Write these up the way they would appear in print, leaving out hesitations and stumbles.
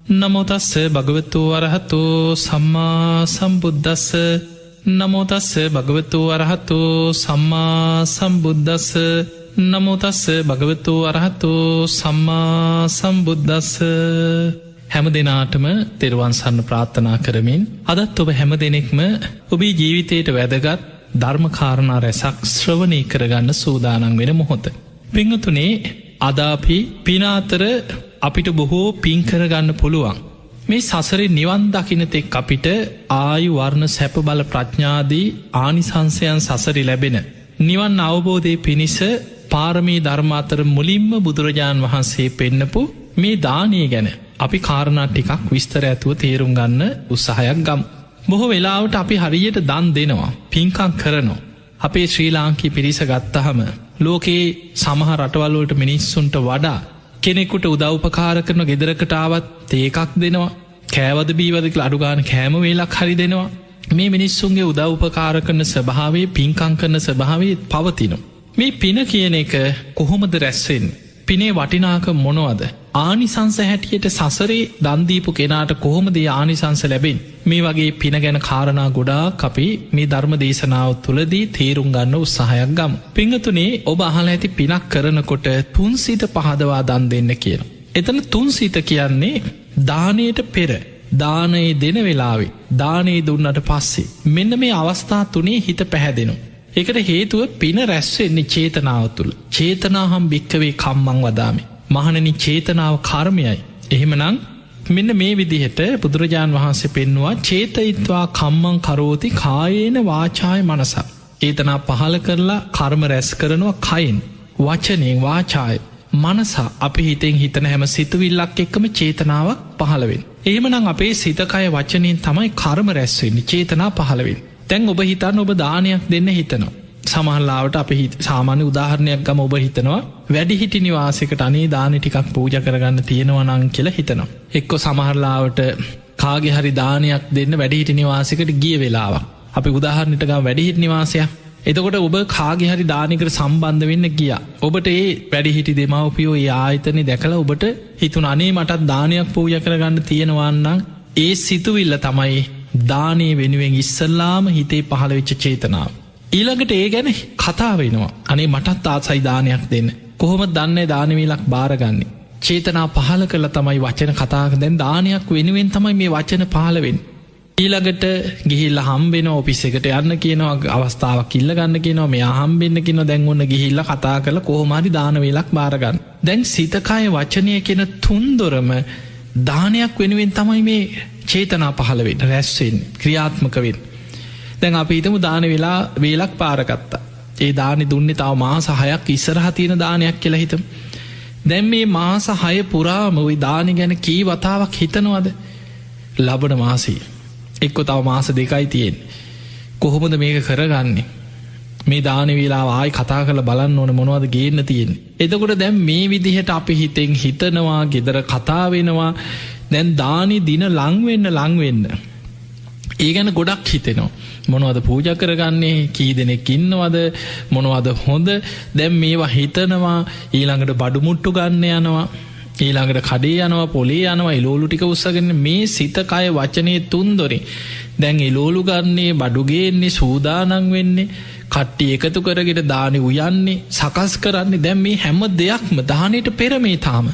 නමෝ තස්ස භගවතු වරහතෝ සම්මා සම්බුද්දස්ස නමෝ තස්ස භගවතු වරහතෝ සම්මා සම්බුද්දස්ස නමෝ තස්ස භගවතු වරහතෝ සම්මා සම්බුද්දස්ස. හැම දෙනාටම තෙරුවන් සරණ ප්‍රාර්ථනා කරමින් අදත් ඔබ හැම දෙනෙක්ම ඔබේ ජීවිතයට වැදගත් ධර්මකාරණා රැසක් ශ්‍රවණය කරගන්න සූදානම් වෙන මොහොත. පිංගතුනේ, අද අපි පින අතර අපිට බොහෝ පින් කරගන්න පුළුවන්. මේ සසරේ නිවන් දකින්න තෙක් අපිට ආයු වර්ණ සැප බල ප්‍රඥාදී ආනිසංසයන් සසරි ලැබෙන නිවන් අවබෝධය පිණිස පාරමී ධර්ම අතර මුලින්ම බුදුරජාණන් වහන්සේ පෙන්නපු මේ දානය ගැන අපි කාරණා ටිකක් විස්තර ඇතුව තේරුම් ගන්න උත්සාහයක් ගමු. බොහෝ වෙලාවට අපි හරියට දන් දෙනවා, පින්කම් කරනවා. අපේ ශ්‍රී ලාංකීය පිරිස ගත්තහම ලෝකේ සමහර රටවල් වලට මිනිස්සුන්ට වඩා කෙනෙකුට උදව්පකාර කරන ගෙදරකට ආවත් තේ එකක් දෙනවා, කෑවද බීවද කියලා අඩු ගාන කෑම වේලක් හරි දෙනවා. මේ මිනිස්සුන්ගේ උදව්පකාර කරන ස්වභාවය, පින්කම් කරන ස්වභාවය පවතිනවා. මේ පින කියන එක කොහොමද රැස් වෙන්නේ? පිනේ වටිනාකම මොනවද? ආනිසංස හැටියට සසරේ දන් දීපු කෙනාට කොහොමද ආනිසංස ලැබෙන්නේ? මේ වගේ පින ගැන කාරණා ගොඩාක් අපි මේ ධර්ම දේශනාව තුළදී තේරුම් ගන්න උත්සාහයක් ගමු. පිංගතුනේ, ඔබ අහලා ඇති පිනක් කරනකොට තුන් සිත පහදවා දන් දෙන්න කියන. එතන තුන් සිත කියන්නේ දානයට පෙර, දානයේ දෙන වෙලාවේ, දානයේ දුන්නට පස්සේ මෙන්න මේ අවස්ථා තුනේ හිත පැහැදෙනවා. ඒකට හේතුව පින රැස් වෙන්නේ චේතනාව තුළ. චේතනාහම් භික්කවේ කම්මං වදාමි. මහණනි, චේතනාව කර්මයයි. එහෙමනම් මෙන්න මේ විදිහට බුදුරජාණන් වහන්සේ පෙන්නවා චේතයිත්වා කම්මං කරෝති කායේන වාචාය මනසා. චේතනා පහල කරලා කර්ම රැස් කරනවා කයින්, වචනෙන්, වාචාය මනසා. අපි හිතෙන් හිතන හැම සිතුවිල්ලක් එක්කම චේතනාවක් පහළ වෙන්නේ. එහෙමනම් අපේ සිත කය වචනෙන් තමයි කර්ම රැස් වෙන්නේ, චේතනා පහළ වෙන්නේ. දැන් ඔබ හිතන්න, ඔබ දානයක් දෙන්න හිතනවා. සමහරලාවට අපි සාමාන්‍ය උදාහරණයක් ගම. ඔබ හිතනවා වැඩිහිටි නිවාසයකට අනේ දාන ටිකක් පූජා කරගන්න තියෙනවා නම් කියලා හිතනවා. එක්ක සමහරලාවට කාගේ හරි දානයක් දෙන්න වැඩිහිටි නිවාසයකට ගිය වෙලාවක්. අපි උදාහරණයට ගමු වැඩිහිටි නිවාසයක්. එතකොට ඔබ කාගේ හරි දානයකට සම්බන්ධ වෙන්න ගියා. ඔබට ඒ වැඩිහිටි දෙමව්පියෝ ඒ ආයතනේ දැකලා ඔබට හිතුණා අනේ මටත් දානයක් පූජා කරගන්න තියෙනවා නම් ඒ සිතුවිල්ල තමයි දානේ වෙනුවෙන් ඉස්සල්ලාම හිතේ පහළ වෙච්ච චේතනාව. ඊළඟට ඒ ගැන කතා වෙනවා. අනේ මටත් ආසයි දානයක් දෙන්න. කොහොමද දන්නේ දාන වේලක් බාරගන්නේ? චේතනා පහළ කරලා තමයි වචන කතා කරන්නේ. දැන් දානයක් වෙනුවෙන් තමයි මේ වචන පහළ වෙන්නේ. ඊළඟට ගිහිල්ලා හම්බෙනවා, ඔෆිස් එකට යන්න කියනවා, අවස්ථාවක් ඉල්ල ගන්න කියනවා, මෙයා හම්බෙන්න කියනවා. දැන් ඔන්න ගිහිල්ලා කතා කරලා කොහොම හරි දාන වේලක් බාරගන්න. දැන් සිත කය වචනය කියන තුන්දොරම දානයක් වෙනුවෙන් තමයි මේ චේතනා පහළ වෙන්නේ, රැස් වෙන්නේ, ක්‍රියාත්මක වෙන්නේ. දැන් අපි හිතමු දාන වේලක් පාරගත්තා. ඒ දානි දුන්නේ තව මාස 6ක් ඉස්සරහ තියෙන දානයක් කියලා හිතමු. දැන් මේ මාස 6 පුරාම ওই දානි ගැන කී වතාවක් හිතනවද? ලබන මාසෙ එක්ක තව මාස 2යි තියෙන්නේ. කොහොමද මේක කරගන්නේ? මේ දාන වේලාව ආයි කතා කරලා බලන්න ඕනේ මොනවද ගේන්න තියෙන්නේ. එතකොට දැන් මේ විදිහට අපි හිතෙන් හිතනවා, gedara කතා වෙනවා. දැන් දානි දින ලං වෙන්න ඒ ගැන ගොඩක් හිතෙනවා. මොනවද පූජා කරගන්නේ, කී දෙනෙක් ඉන්නවද, මොනවද හොඳ. දැන් මේවා හිතනවා. ඊළඟට බඩු මුට්ටු ගන්න යනවා, ඊළඟට කඩේ යනවා, පොලේ යනවා, එලෝලු ටික උස්සගෙන මේ සිත කය වචනේ තුන්දොරින් දැන් එලෝලු ගන්නේ, බඩු ගේන්නේ, සූදානම් වෙන්නේ, කට්ටිය එකතු කරගෙන දානි උයන්නේ, සකස් කරන්නේ. දැන් මේ හැම දෙයක්ම දානෙට පෙර මේ තාම.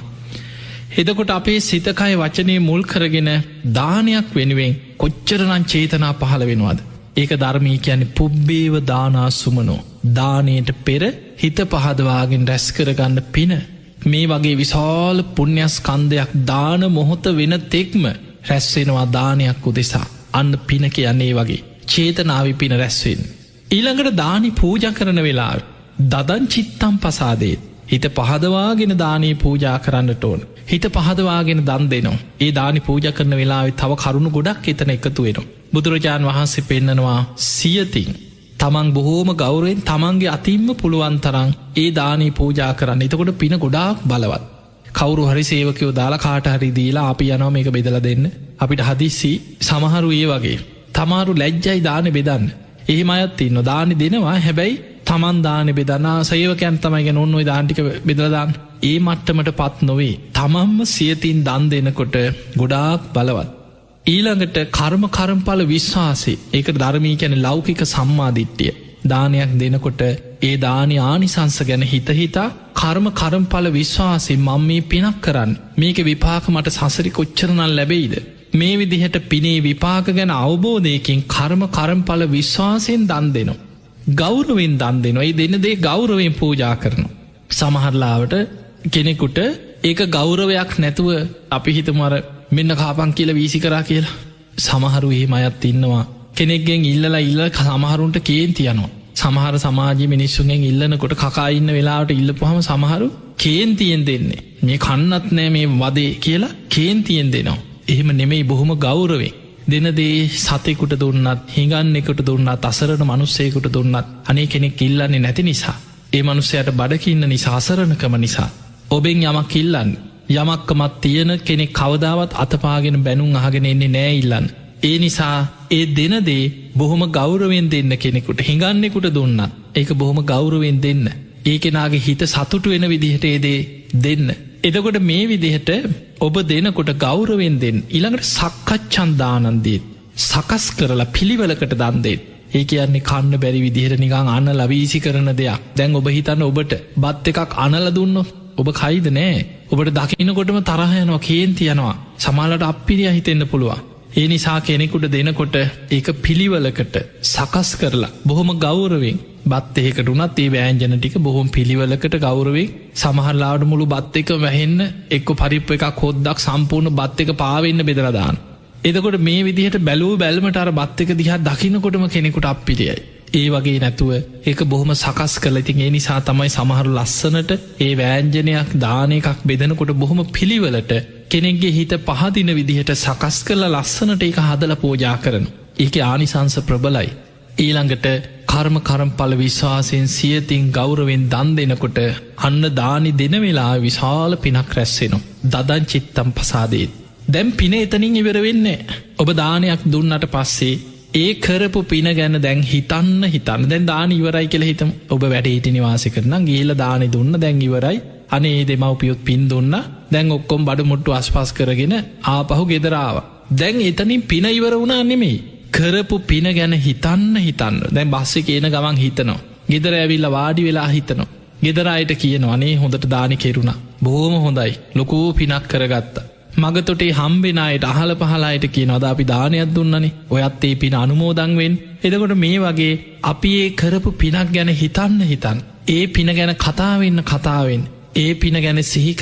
එතකොට අපේ සිත කය වචනේ මුල් කරගෙන දානයක් වෙනුවෙන් කොච්චරනම් චේතනා පහළ වෙනවද? ඒක ධර්මී කියන්නේ පුබ්බේව දානා සුමනෝ. දානයට පෙර හිත පහදවාගෙන රැස් කරගන්න පින. මේ වගේ විශාල පුණ්‍යස්කන්ධයක් දාන මොහොත වෙන තෙක්ම රැස් වෙනවා දානයක් උදෙසා. අන්න පින කියන්නේ වගේ චේතනාවේ පින රැස් වෙන්නේ. ඊළඟට දානි පූජා කරන වෙලාව දදං චිත්තම් පසාදේ. හිත පහදවාගෙන දානේ පූජා කරන්නට ඕන. හිත පහදවාගෙන දන් දෙනවා. ඒ දානි පූජා කරන වෙලාවේ තව කරුණු ගොඩක් එතන එකතු වෙනවා. බුදුරජාණන් වහන්සේ පෙන්නනවා සියතින් තමන් බොහෝම ගෞරවයෙන් තමන්ගේ අතින්ම පුළුවන් තරම් ඒ දානී පූජා කරන්න. එතකොට පින ගොඩාක් බලවත්. කවුරු හරි සේවකයෝ දාලා කාට හරි දීලා අපි යනවා මේක බෙදලා දෙන්න. අපිට හදිස්සි සමහරු ඒ වගේ තමාරු ලැජ්ජයි දානේ බෙදන්න. එහෙම අයත් ඉන්නවා දානි දෙනවා. හැබැයි තමන් දාන බෙදනා සේවකයන් තමයි ගැන ඔන්න ඔය දාන්ටික බෙදලදාන්න ඒ මට්ටමට පත් නොවේ තමම්ම සියතින් දන් දෙනකොට ගොඩාක් බලවත් ඊළඟට කර්මඵල විශ්වාසය ඒක ධර්මී කැන ලෞකික සම්මාධිට්ටිය දානයක් දෙනකොට ඒ දානි ආනිසංස ගැන හිතහිතා කර්මඵල විශ්වාසයෙන් මම මේ පිනක් කරන්න මේක විපාක මට සසරි කොච්චරනල් ලැබෙයිද මේ විදිහට පිනේ විපාක ගැන අවබෝධයකින් කර්මඵල විශ්වාසයෙන් දන් දෙනවා ගෞරවෙන් දන් දෙනවා ඒ දෙන දේ ගෞරවෙන් පූජා කරනවා සමහරලාවට කෙනෙකුට ඒක ගෞරවයක් නැතුව අපි හිතමර මෙන්න කාපන් කියල වීසි කරා කියලා සමහරු එහෙම අයත් ඉන්නවා කෙනෙක්ගෙන් ඉල්ලලා සමහරුන්ට කේන්ති යනවා සමහර සමාජ මිනිස්සුන්ගෙන් ඉල්ලනකොට කකා ඉන්න වෙලාවට ඉල්ලපුහම සමහරු කේන්තියෙන් දෙන්නේ මේ කන්නත් නෑ මේ වදේ කියලා කේන්තියෙන් දෙනවා එහෙම නෙමෙයි බොහොම ගෞරවේ දෙනදේ සතෙකුට දුන්නත් හිඟන්නෙකුට දුන්නත් අසරණ මනුස්සයකුට දුන්නත් අනේ කෙනෙක් ඉල්ලන්නේ නැති නිසා ඒ මනුස්සයට බඩකින්න නිසා අසරණකම නිසා ඔබෙන් යමක් ඉල්ලන්න යමක්කමත් තියෙන කෙනෙක් කවදාවත් අතපාගෙන බැනුම් අහගෙන එන්නේ නෑ ඉල්ලන්න ඒ නිසා ඒ දෙනදේ බොහොම ගෞරවෙන් දෙන්න කෙනෙකුට හිඟන්නෙකුට දුන්නත් ඒක බොහොම ගෞරවෙන් දෙන්න ඒ කෙනාගේ හිත සතුටු වෙන විදිහට ඒදේ දෙන්න එදකොට මේ විදිහට ඔබ දෙනකොට ගෞරවෙන් දෙන්න ඉළඟට සක්කච්චන්දානන්දීත් සකස් කරලා පිළිවලකට දන්දේත් ඒ කියන්නේ කන්න බැරි විදිහට නිකං අන්න ලවීසි කරන දෙයක් දැන් ඔබ හිතන්න ඔබට බත් එකක් අනල දුන්නොත් ඔබ කයිද නෑ ඔබට දකිනකොටම තරහයනවා කේන්ති යනවා සමාලට අපිරිය හිතෙන්න්න පුළුවන් ඒ නිසා කෙනෙකුට දෙනකොට ඒක පිළිවලකට සකස් කරලා බොහොම ගෞරවෙන් බත් එහෙකට උනත් ඒ වෑන්ජන ටික බොහොම පිළිවලකට ගෞරවෙන් සමහරලාට මුළු බත් එක වැහෙන්න එක්ක පරිප්ප එකක් හොද්දක් සම්පූර්ණ බත් එක පාවෙන්න බෙදරදාන්න එතකොට මේ විදිහට බැලූ බැල්මට අර බත් එක දිහා දකිනකොටම කෙනෙකුට අපිරියයි ඒ වගේ නැතුව ඒක බොහොම සකස් කළ ඉතින් ඒ නිසා තමයි සමහරු ලස්සනට ඒ වෑන්ජනයක් දාන එකක් බෙදනකොට බොහොම පිළිවලට කෙනෙක්ගේ හිත පහදින විදිහට සකස් කරල ලස්සනට ඒක හදල පෝජා කරන ඒක ආනිසංස ප්‍රබලයි ඊළඟට කර්මඵල විශ්වාසයෙන් සියතින් ගෞරවෙන් දන් දෙනකොට අන්න දානි දෙන වෙලා විශාල පිනක් රැස්සෙනවා දදන් චිත්තම් පසාදේත් දැම් පින එතනින් ඉවර වෙන්නේ ඔබ දානයක් දුන්නට පස්සේ ඒ කරපු පින ගැන දැන් හිතන්න දැන් දාන ඉවරයි කියල හිතම ඔබ වැඩ හිටි නිවාසි කරන ගේල දානි දුන්න දැන් ඉවරයි අනේ දෙමවපියොත් පින් දුන්න දැන් ඔක්කොම් බඩ මුට්ටු අස්පස් කරගෙන ආපහු ගෙදරාව දැන් එතනින් පින ඉවර වුණා නෙමෙයි කරපු පින ගැන හිතන්න දැන් බස්සෙ කියන ගමන් හිතනවා ගෙදර ඇවිල්ල වාඩි වෙලා හිතනවා ගෙදරයට කියනවා අනේ හොඳට දානි කෙරුණා බොහොම හොඳයි ලොකෝ පිනක් කරගත්තා මගතොටේ හම්බෙනයට අහල පහලායට කියන අද අපි දානයක් දුන්නනේ ඔයත් ඒ පින අනුමෝදංවෙන් එදකොට මේ වගේ අපි ඒ කරපු පිනක් ගැන හිතන්න ඒ පින ගැන කතාවෙන් ඒ පින ගැන සිහි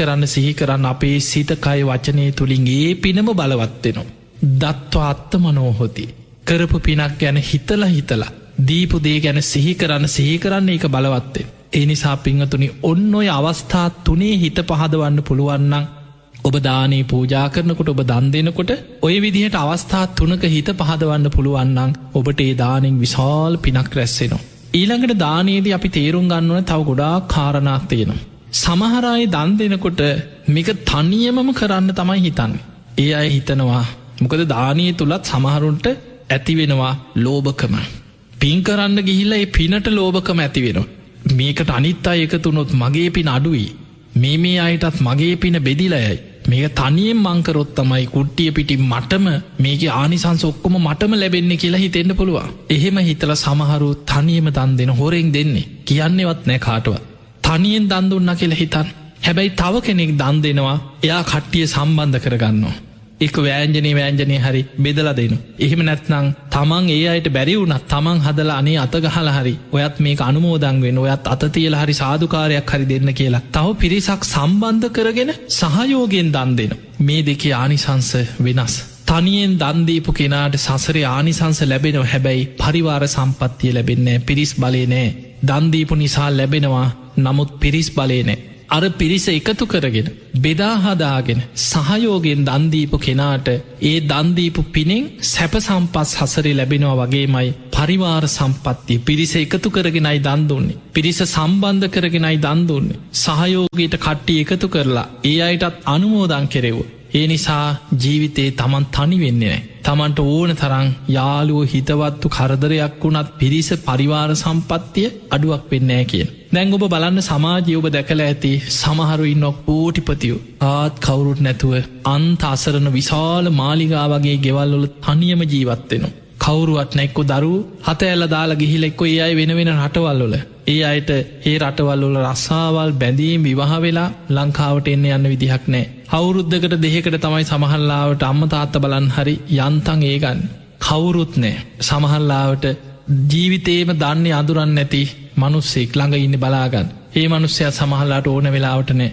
කරන්න අපේ සිතකය වචනය තුළින් ඒ පිනම බලවත්වෙනවා දත්වා අත්ත මනෝහොති කරපු පිනක් ගැන හිතලා දීපු දේ ගැන සිහි කරන්න ඒක බලවත්තේ ඒ නිසා පිංහතුනි ඔන්න ඔය අවස්ථා තුනේ හිත පහදවන්න පුළුවන්නම් ඔබ දානේ පූජා කරනකොට ඔබ දන් දෙනකොට ඔය විදිහට අවස්ථා තුනක හිත පහදවන්න පුළුවන්නම් ඔබට ඒ දානෙන් විශාල් පිනක් රැස්සෙනවා ඊළඟට දානයේදී අපි තේරුම් ගන්නවන තව ගොඩාක් කාරණාක් තියෙනවා සමහරයි දන් දෙනකොට මේක තනියමම කරන්න තමයි හිතන්නේ ඒ අය හිතනවා මොකද දානයේ තුලත් සමහරුන්ට ඇතිවෙනවා ලෝභකම පින් කරන්න ගිහිල්ලා ඒ පිනට ලෝභකම ඇතිවෙනවා මේකට අනිත් අය එකතුනොත් මගේ පින අඩුයි මේ අයටත් මගේ පින බෙදිලයයි මේක තනියෙන් මංකරොත් තමයි කුට්ටිය පිටි මටම මේක ආනිසංස ඔක්කොම මටම ලැබෙන්නේ කියලා හිතෙන්න්න පුළුවන් එහෙම හිතල සමහරු තනියම දන් දෙන හොරෙන් දෙන්නේ කියන්නේවත් නෑ කාටවත් තනියෙන් දන් දුන්න කියලා හිතන් හැබැයි තව කෙනෙක් දන් දෙනවා එයා කට්ටිය සම්බන්ධ කරගන්නවා එක වෑන්ජනය හරි බෙදල දෙනු එහෙම නැත්නං තමන් ඒ අයට බැරි වුනත් තමන් හදලා අනේ අතගහල හරි ඔයත් මේක අනුමෝදංවෙන් ඔයත් අතතියල හරි සාධකාරයක් හරි දෙන්න කියලා තව පිරිසක් සම්බන්ධ කරගෙන සහයෝගෙන් දන් දෙන මේ දෙකේ ආනිසංස වෙනස් තනියෙන් දන්දීපු කෙනාට සසරේ ආනිසංස ලැබෙනව හැබැයි පරිවාර සම්පත්තිය ලැබෙන්නේ පිරිස් බලේ නෑ දන්දීපු නිසා ලැබෙනවා නමුත් පිරිස් බලේ නෑ අර පිරිස එකතු කරගෙන බෙදාහදාගෙන සහයෝගෙන් දන්දීපු කෙනාට ඒ දන්දීපු පිනෙන් සැප සම්පස් හසරේ ලැබෙනවා වගේමයි පරිවාර සම්පත්තිය පිරිස එකතු කරගෙනයි දන්දුන්නේ පිරිස සම්බන්ධ කරගෙනයි දන්දුන්නේ සහයෝගයට කට්ටි එකතු කරලා ඒ අයටත් අනුමෝදන් කෙරෙව්ව ඒ නිසා ජීවිතේ තමන් තනි වෙන්නේ නෑ තමන්ට ඕන තරං යාලුව හිතවත්තු කරදරයක් වුණත් පිරිස පරිවාර සම්පත්තිය අඩුවක් වෙන්නෑ කියෙන්. දැන් ඔබ බලන්න සමාජය ඔබ දැකලා ඇති සමහරු ඉන්නොක් පෝටිපතියෝ ආත් කවුරුත් නැතුව අන්ත අසරණ විශාල මාලිගා වගේ ගෙවල්වල තනියම ජීවත්වෙනවා. කවුරුවත් නැක්කො දරු හත ඇල්ල දාලා ගිහිලෙක්කො ඒ අයි වෙන රටවල්වල ඒ අයට ඒ රටවල්වල රස්සාවල් බැඳීම් විවාහ වෙලා ලංකාවට එන්න යන්න විදිහක් නෑ. අවුරුද්ධකට දෙහෙකට තමයි සමහල්ලාවට අම්ම තාත්ත බලන් හරි යන්තන් ඒගන්න කවුරුත් නෑ. සමහල්ලාවට ජීවිතේම දන්නේ අදුරන්න නැති මනුස්සෙක් ළඟ ඉන්න බලාගන්න ඒ මනුස්සය සමහල්ලාට ඕන වෙලාවට නෑ.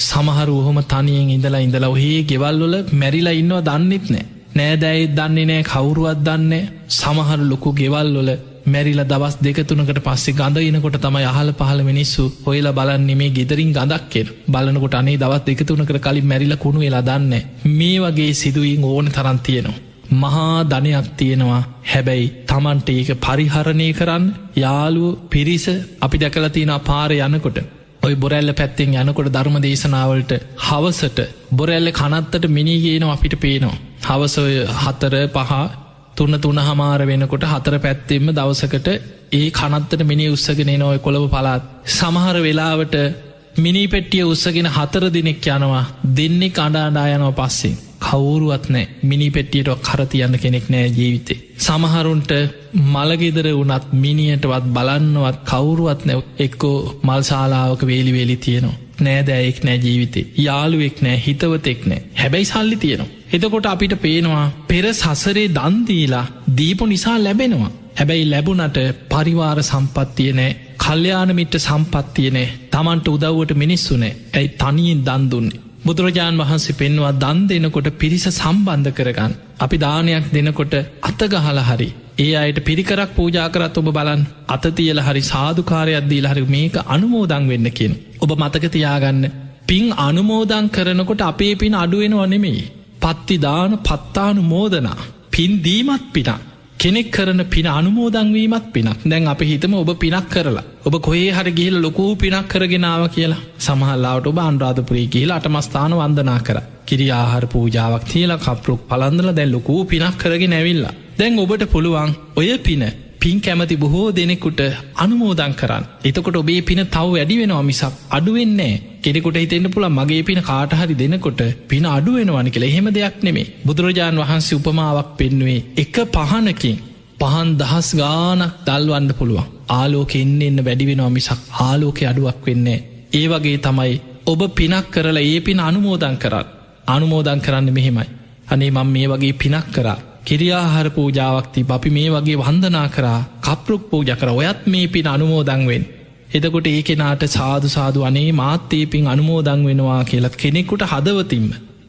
සමහරු ඔහොම තනියෙන් ඉඳලා ඔහේ ගෙවල්වල මැරිලා ඉන්නවා දන්නෙත් නෑ. නෑදැයිත් දන්නේ නෑ කවුරුවත් දන්නේ. සමහර ලොකු ගෙවල්වල මැරිල දවස් දෙකතුනකට පස්සේ ගඳයිනකොට තමයි අහල පහල මිනිස්සු හොයලා බලන්නේ මේ ගෙදරින් ගඳක්කෙර බලනකොට අනේ දවත් දෙකතුනකට කලින් මැරිල කුණු වෙලා දන්න. මේ වගේ සිදුවීන් ඕන තරන් තියෙනවා. මහා ධනයක් තියෙනවා හැබැයි තමන්ට ඒක පරිහරණය කරන්න යාළුව පිරිස අපි දැකලා තියෙන පාර යනකොට ඔය බොරැල්ල පැත්තෙන් යනකොට ධර්ම දේශනාවලට හවසට බොරැල්ල කනත්තට මිනිගේනවා අපිට පේනවා. හවසය 4-5 3 හමාර වෙනකොට 4 පැත්තෙම දවසකට ඒ කනත්තට මිනි උත්සගෙන නොය කොළඹ පලාත් සමහර වෙලාවට මිනි පෙට්ටිය උත්සගෙන 4 දිනෙක් යනවා දෙන්නේ කඩාඩා යනව පස්සේ කවුරුවත් නෑ මිනි පෙට්ටියට කරතියන්න කෙනෙක් නෑ ජීවිතේ. සමහරුන්ට මළගෙදර වනත් මිනියටවත් බලන්නවත් කවුරුවත් නැව එක්කෝ මල්ශාලාවක වේලි තියෙනවා. නෑදෑයෙක් නෑ ජීවිතේ යාළුවෙක් නෑ හිතවතෙක් නෑ හැබැයි සල්ලි තියෙනවා. එතකොට අපිට පේනවා පෙර සසරේ දන්දීලා දීපු නිසා ලැබෙනවා. හැබැයි ලැබුණට පරිවාර සම්පත්තිය නෑ කල්්‍යාන මිට්ට සම්පත්තිය නෑ තමන්ට උදව්වට මිනිස්සු නෑ ඇයි තනියෙන් දන් දුන්නේ. බුදුරජාණන් වහන්සේ පෙන්වා දන් දෙනකොට පිරිස සම්බන්ධ කරගන්න. අපි දානයක් දෙනකොට අතගහල හරි ඒ අයට පිරිකරක් පූජා කරත් ඔබ බලන් අතතියල හරි සාධකාරයක් දීල හරි මේක අනුමෝදං වෙන්න කියෙන්. ඔබ මතකතියාගන්න පින් අනුමෝදං කරනකොට අපේ පින් අඩුවෙනව නෙමෙයි. පත්තිදාන පත්තානු මෝදනා පින් දීමත් පිනක් කෙනෙක් කරන පින අනුමෝදංවීමත් පිනක්. දැන් අප හිතම ඔබ පිනක් කරලා ඔබ කොහේ හරි ගිහිල ලොකූ පිනක් කරගෙනාව කියලා සමහල්ලාවට ඔබ අන්රාධපුරී කියල අටමස්ථාන වන්දනා කර කිරි ආහාර පූජාවක් තියලා කපරුක් පලන්දල දැන් ලොකූ පිනක් කරගෙන ඇවිල්ලා. දැන් ඔබට පුළුවන් ඔය පින් කැමති බොහෝ දෙනෙකුට අනුමෝදං කරන්න. එතකොට ඔබේ පින තව වැඩි වෙනවා මිසක් අඩුවෙන්නේ කෙනෙකුට හිතෙන්න්න පුළ මගේ පින කාටහරි දෙනකොට පින අඩුවෙනවනි කියලා එහෙම දෙයක් නෙමේ. බුදුරජාණන් වහන්සේ උපමාවක් පෙන්නුවේ එක පහනකින් පහන් දහස් ගානක් දල්වන්න පුළුවන්. ආලෝක එන්න වැඩිවෙනවා මිසක් ආලෝක අඩුවක් වෙන්නේ. ඒ වගේ තමයි ඔබ පිනක් කරලා ඒ පින අනුමෝදං කරන්න. අනුමෝදං කරන්න මෙහෙමයි. අනේ මම මේ වගේ පිනක් කරා කිරියාහාර පූජාවක්ති අපි මේ වගේ වන්දනා කරා කප්රුක් පූජ කර ඔයත් මේ පින් අනුමෝදංවෙන්. එතකොට ඒ කෙනාට සාදු අනේ මාත්තේ පින් අනුමෝදං වෙනවා කියලත් කෙනෙකුට හදවතින්ම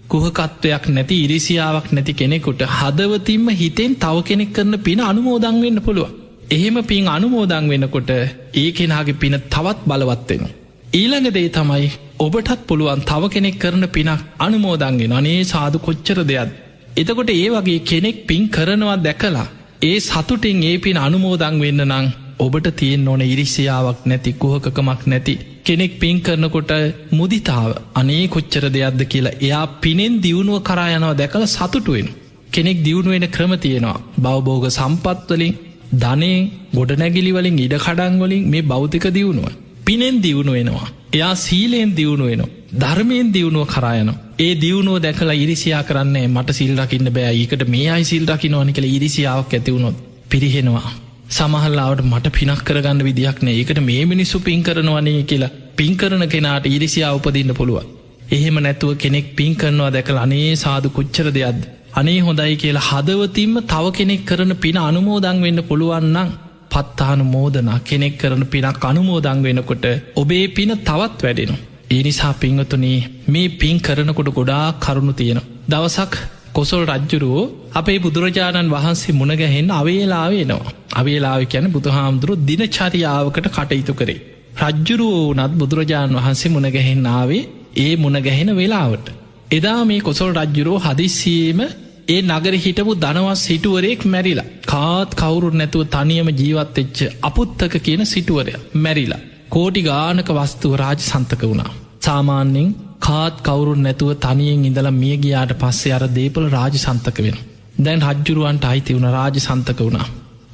කුහකත්වයක් නැති ඉරිසියාවක් නැති කෙනෙකුට හදවතින්ම හිතෙන් තව කෙනෙක් කරන පින අනුමෝදං වෙන්න පුළුව. එහෙම පින් අනුමෝදං වෙනකොට ඒ කෙනාගේ පින තවත් බලවත්වෙනවා. ඊළඟ දේ තමයි ඔබටත් පුළුවන් තව කෙනෙක් කරන පිනක් අනුමෝදංගෙන අනේ සාදු කොච්චර දෙයක්. එතකොට ඒ වගේ කෙනෙක් පින් කරනවා දැකලා ඒ සතුටින් ඒ පින් අනුමෝදං වෙන්න නං ඔබට තියෙන් ඕන ඉරිසියාවක් නැති කුහකකමක් නැති කෙනෙක් පින් කරනකොට මුදිතාව අනේ කොච්චර දෙයක්ද කියලා එයා පිනෙන් දියුණුව කරා යනවා දැකලා සතුටුවෙන් කෙනෙක් දියුණුවෙන ක්‍රම තියෙනවා බවබෝග සම්පත්වලින් ධනයෙන් ගොඩනැගිලිවලින් ඉඩ කඩන්වලින් මේ බෞතික දියුණුව පිනෙන් දියුණු වෙනවා. එයා සීලයෙන් දියුණු වෙනවා ධර්මයෙන් දියුණුව කරායනවා. ඒ දියුණුව දැකලා ඉරිසියා කරන්නේ මට සිල් රකින්න බෑ ඊකට මේ අයි සිල් රකින්නවන කියලා ඉරිසියාවක් ඇතිවුණොත් පිරිහෙනවා. සමහල්ලාවට මට පිනක් කරගන්න විදිහක් නෑ ඒකට මේ මිනිස්සු පින් කරනවනේ කියලා පින් කරන කෙනාට ඉරිසියා උපදින්න පුළුවන්. එහෙම නැතුව කෙනෙක් පින් කරනවා දැකලා අනේ සාදු කොච්චර දෙයක්ද අනේ හොඳයි කියලා හදවතින්ම තව කෙනෙක් කරන පින අනුමෝදං වෙන්න පුළුවන් නම් පත්තානු මෝදනා කෙනෙක් කරන පිනක් අනුමෝදං වෙනකොට ඔබේ පින තවත් වැඩෙනවා. ඒ නිසා පින්වතුනේ මේ පින් කරනකොට ගොඩා කරුණු තියෙන. දවසක් කොසල් රජ්ජුරුවෝ අපේ බුදුරජාණන් වහන්සේ මුණගැහෙන් අවේලාවෙනවා. අවේලාව කියන බුදුහාමුදුරු දිනචරියාවකට කටයුතු කරේ. රජ්ජුරුවෝ වනත් බුදුරජාණන් වහන්සේ මුණගැහෙන් ආවේ ඒ මුණගැහෙන වෙලාවට. එදා මේ කොසල් රජ්ජුරෝ හදිස්සියේම ඒ නගර හිටපු දනවස් සිටුවරයෙක් මැරිලා. කාත් කවුරුත් නැතුව තනියම ජීවත්වෙච්ච අපුත්තක කියන සිටුවරය මැරිලා. කෝටි ගානක වස්තුව රාජ සන්තක වුණා. සාමාන්‍යෙන් කාත් කවුරුත් නැතුව තනියෙන් ඉඳලා මිය ගියාට පස්සේ අර දේපල රාජ සන්තක වෙන. දැන් රජ්ජුරුවන්ට අයිති වුණ රාජ සන්තක වුණා.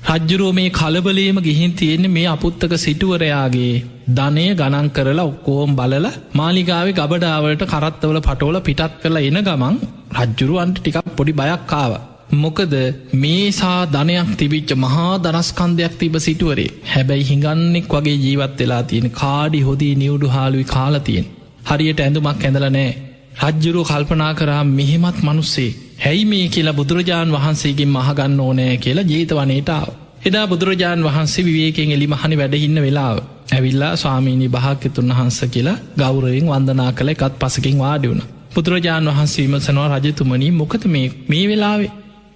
රජ්ජුරුව මේ කලබලේම ගිහින් තියෙන්නේ මේ අපුත්තක සිටුවරයාගේ ධනය ගණන් කරලා ඔක්කෝම් බලල මාලිගාවේ ගබඩාවලට කරත්තවල පටෝල පිටත් කරලා එන ගමන් රජ්ජුරුවන්ට ටිකක් පොඩි බයක් ආව. මොකද මේසා ධනයක් තිබිච්ච මහා දනස්කන්දයක් තිබ සිටුවරේ හැබැයි හිඟන්නෙක් වගේ ජීවත් වෙලා තියෙන කාඩි හොදී නිවුඩු හාලුවි කාලතියෙන් හරියට ඇඳුමක් ඇඳල නෑ. රජ්ජුරුව කල්පනා කරා මෙහෙමත් මනුස්සේ හැයි මේ කියලා බුදුරජාණන් වහන්සේගෙන් මහගන්න ඕනෑ කියලා ජේතවනයට ආව. එදා බුදුරජාණන් වහන්සේ විවේකෙන් එලිමහනි වැඩහින්න වෙලාව ඇවිල්ලා ස්වාමීනි භාග්‍යතුන් වහන්ස කියලා ගෞරවයෙන් වන්දනා කළ එකත් පසකින් වාඩි වුණ. බුදුරජාණන් වහන්සේ විමසනවා රජතුමනි මොකද මේ වෙලාවේ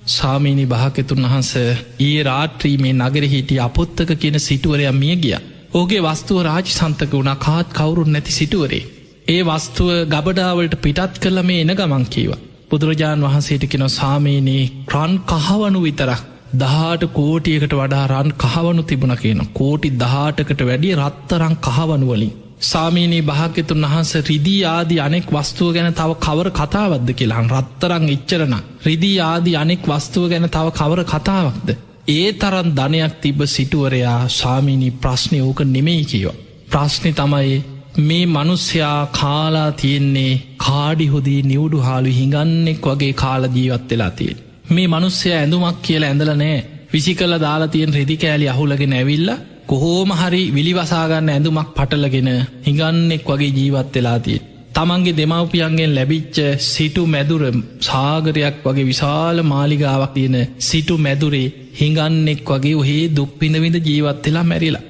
ස්වාමීනි භාග්‍යතුන් වහන්ස ඊයේ රාත්‍රී මේ නගර හිටිය අපොත්තක කියන සිටුවරයා මිය ගිය. ඕගේ වස්තුව රාජ සන්තක වුණ කාත් කවුරුන් නැති සිටුවරේ. ඒ වස්තුව ගබඩාවලට පිටත් කරල මේ එන ගමන් කීවා. බුදුරජාණන් වහන්සේට කෙන සාමීනී රන් කහවනු විතරක් 18 කෝටියකට වඩා රන් කහවනු තිබුණ කියන කෝටි 18කට වැඩිය රත්තරං කහවනුවලින්. සාමීනී භාග්‍යතුන් වහන්ස රිදී ආදී අනෙක් වස්තුව ගැන තව කවර කතාවක්ද කියලාන් රත්තරං ඉච්චරන රිදී ආදී අනෙක් වස්තුව ගැන තව කවර කතාවක්ද. ඒ තරන් ධනයක් තිබ සිටුවරයා සාමීනී ප්‍රශ්නය ඕක නෙමෙයි කියව. ප්‍රශ්නි තමයි මේ මනුස්්‍යයා කාලා තියෙන්නේ කාඩි හොදී නිවුඩු හාලු හිඟන්නෙක් වගේ කාල ජීවත් වෙලා තියෙන්. මේ මනුස්්‍යය ඇඳුමක් කියලා ඇඳල නෑ විසි කල දාලා තියෙන් රෙදි කෑලි අහුලගෙන ඇවිල්ල කොහෝම හරි විලිවසාගන්න ඇඳුමක් පටලගෙන හිඟන්නෙක් වගේ ජීවත් වෙලා තිය. තමන්ගේ දෙමවපියන්ගෙන් ලැබිච්ච සිටු මැදුර සාගරයක් වගේ විශාල මාලිගාවක් තියෙන සිටු මැදුරේ හිඟන්නෙක් වගේ ඔහේ දුක්පිඳවිඳ ජීවත් වෙලා මැරිලා.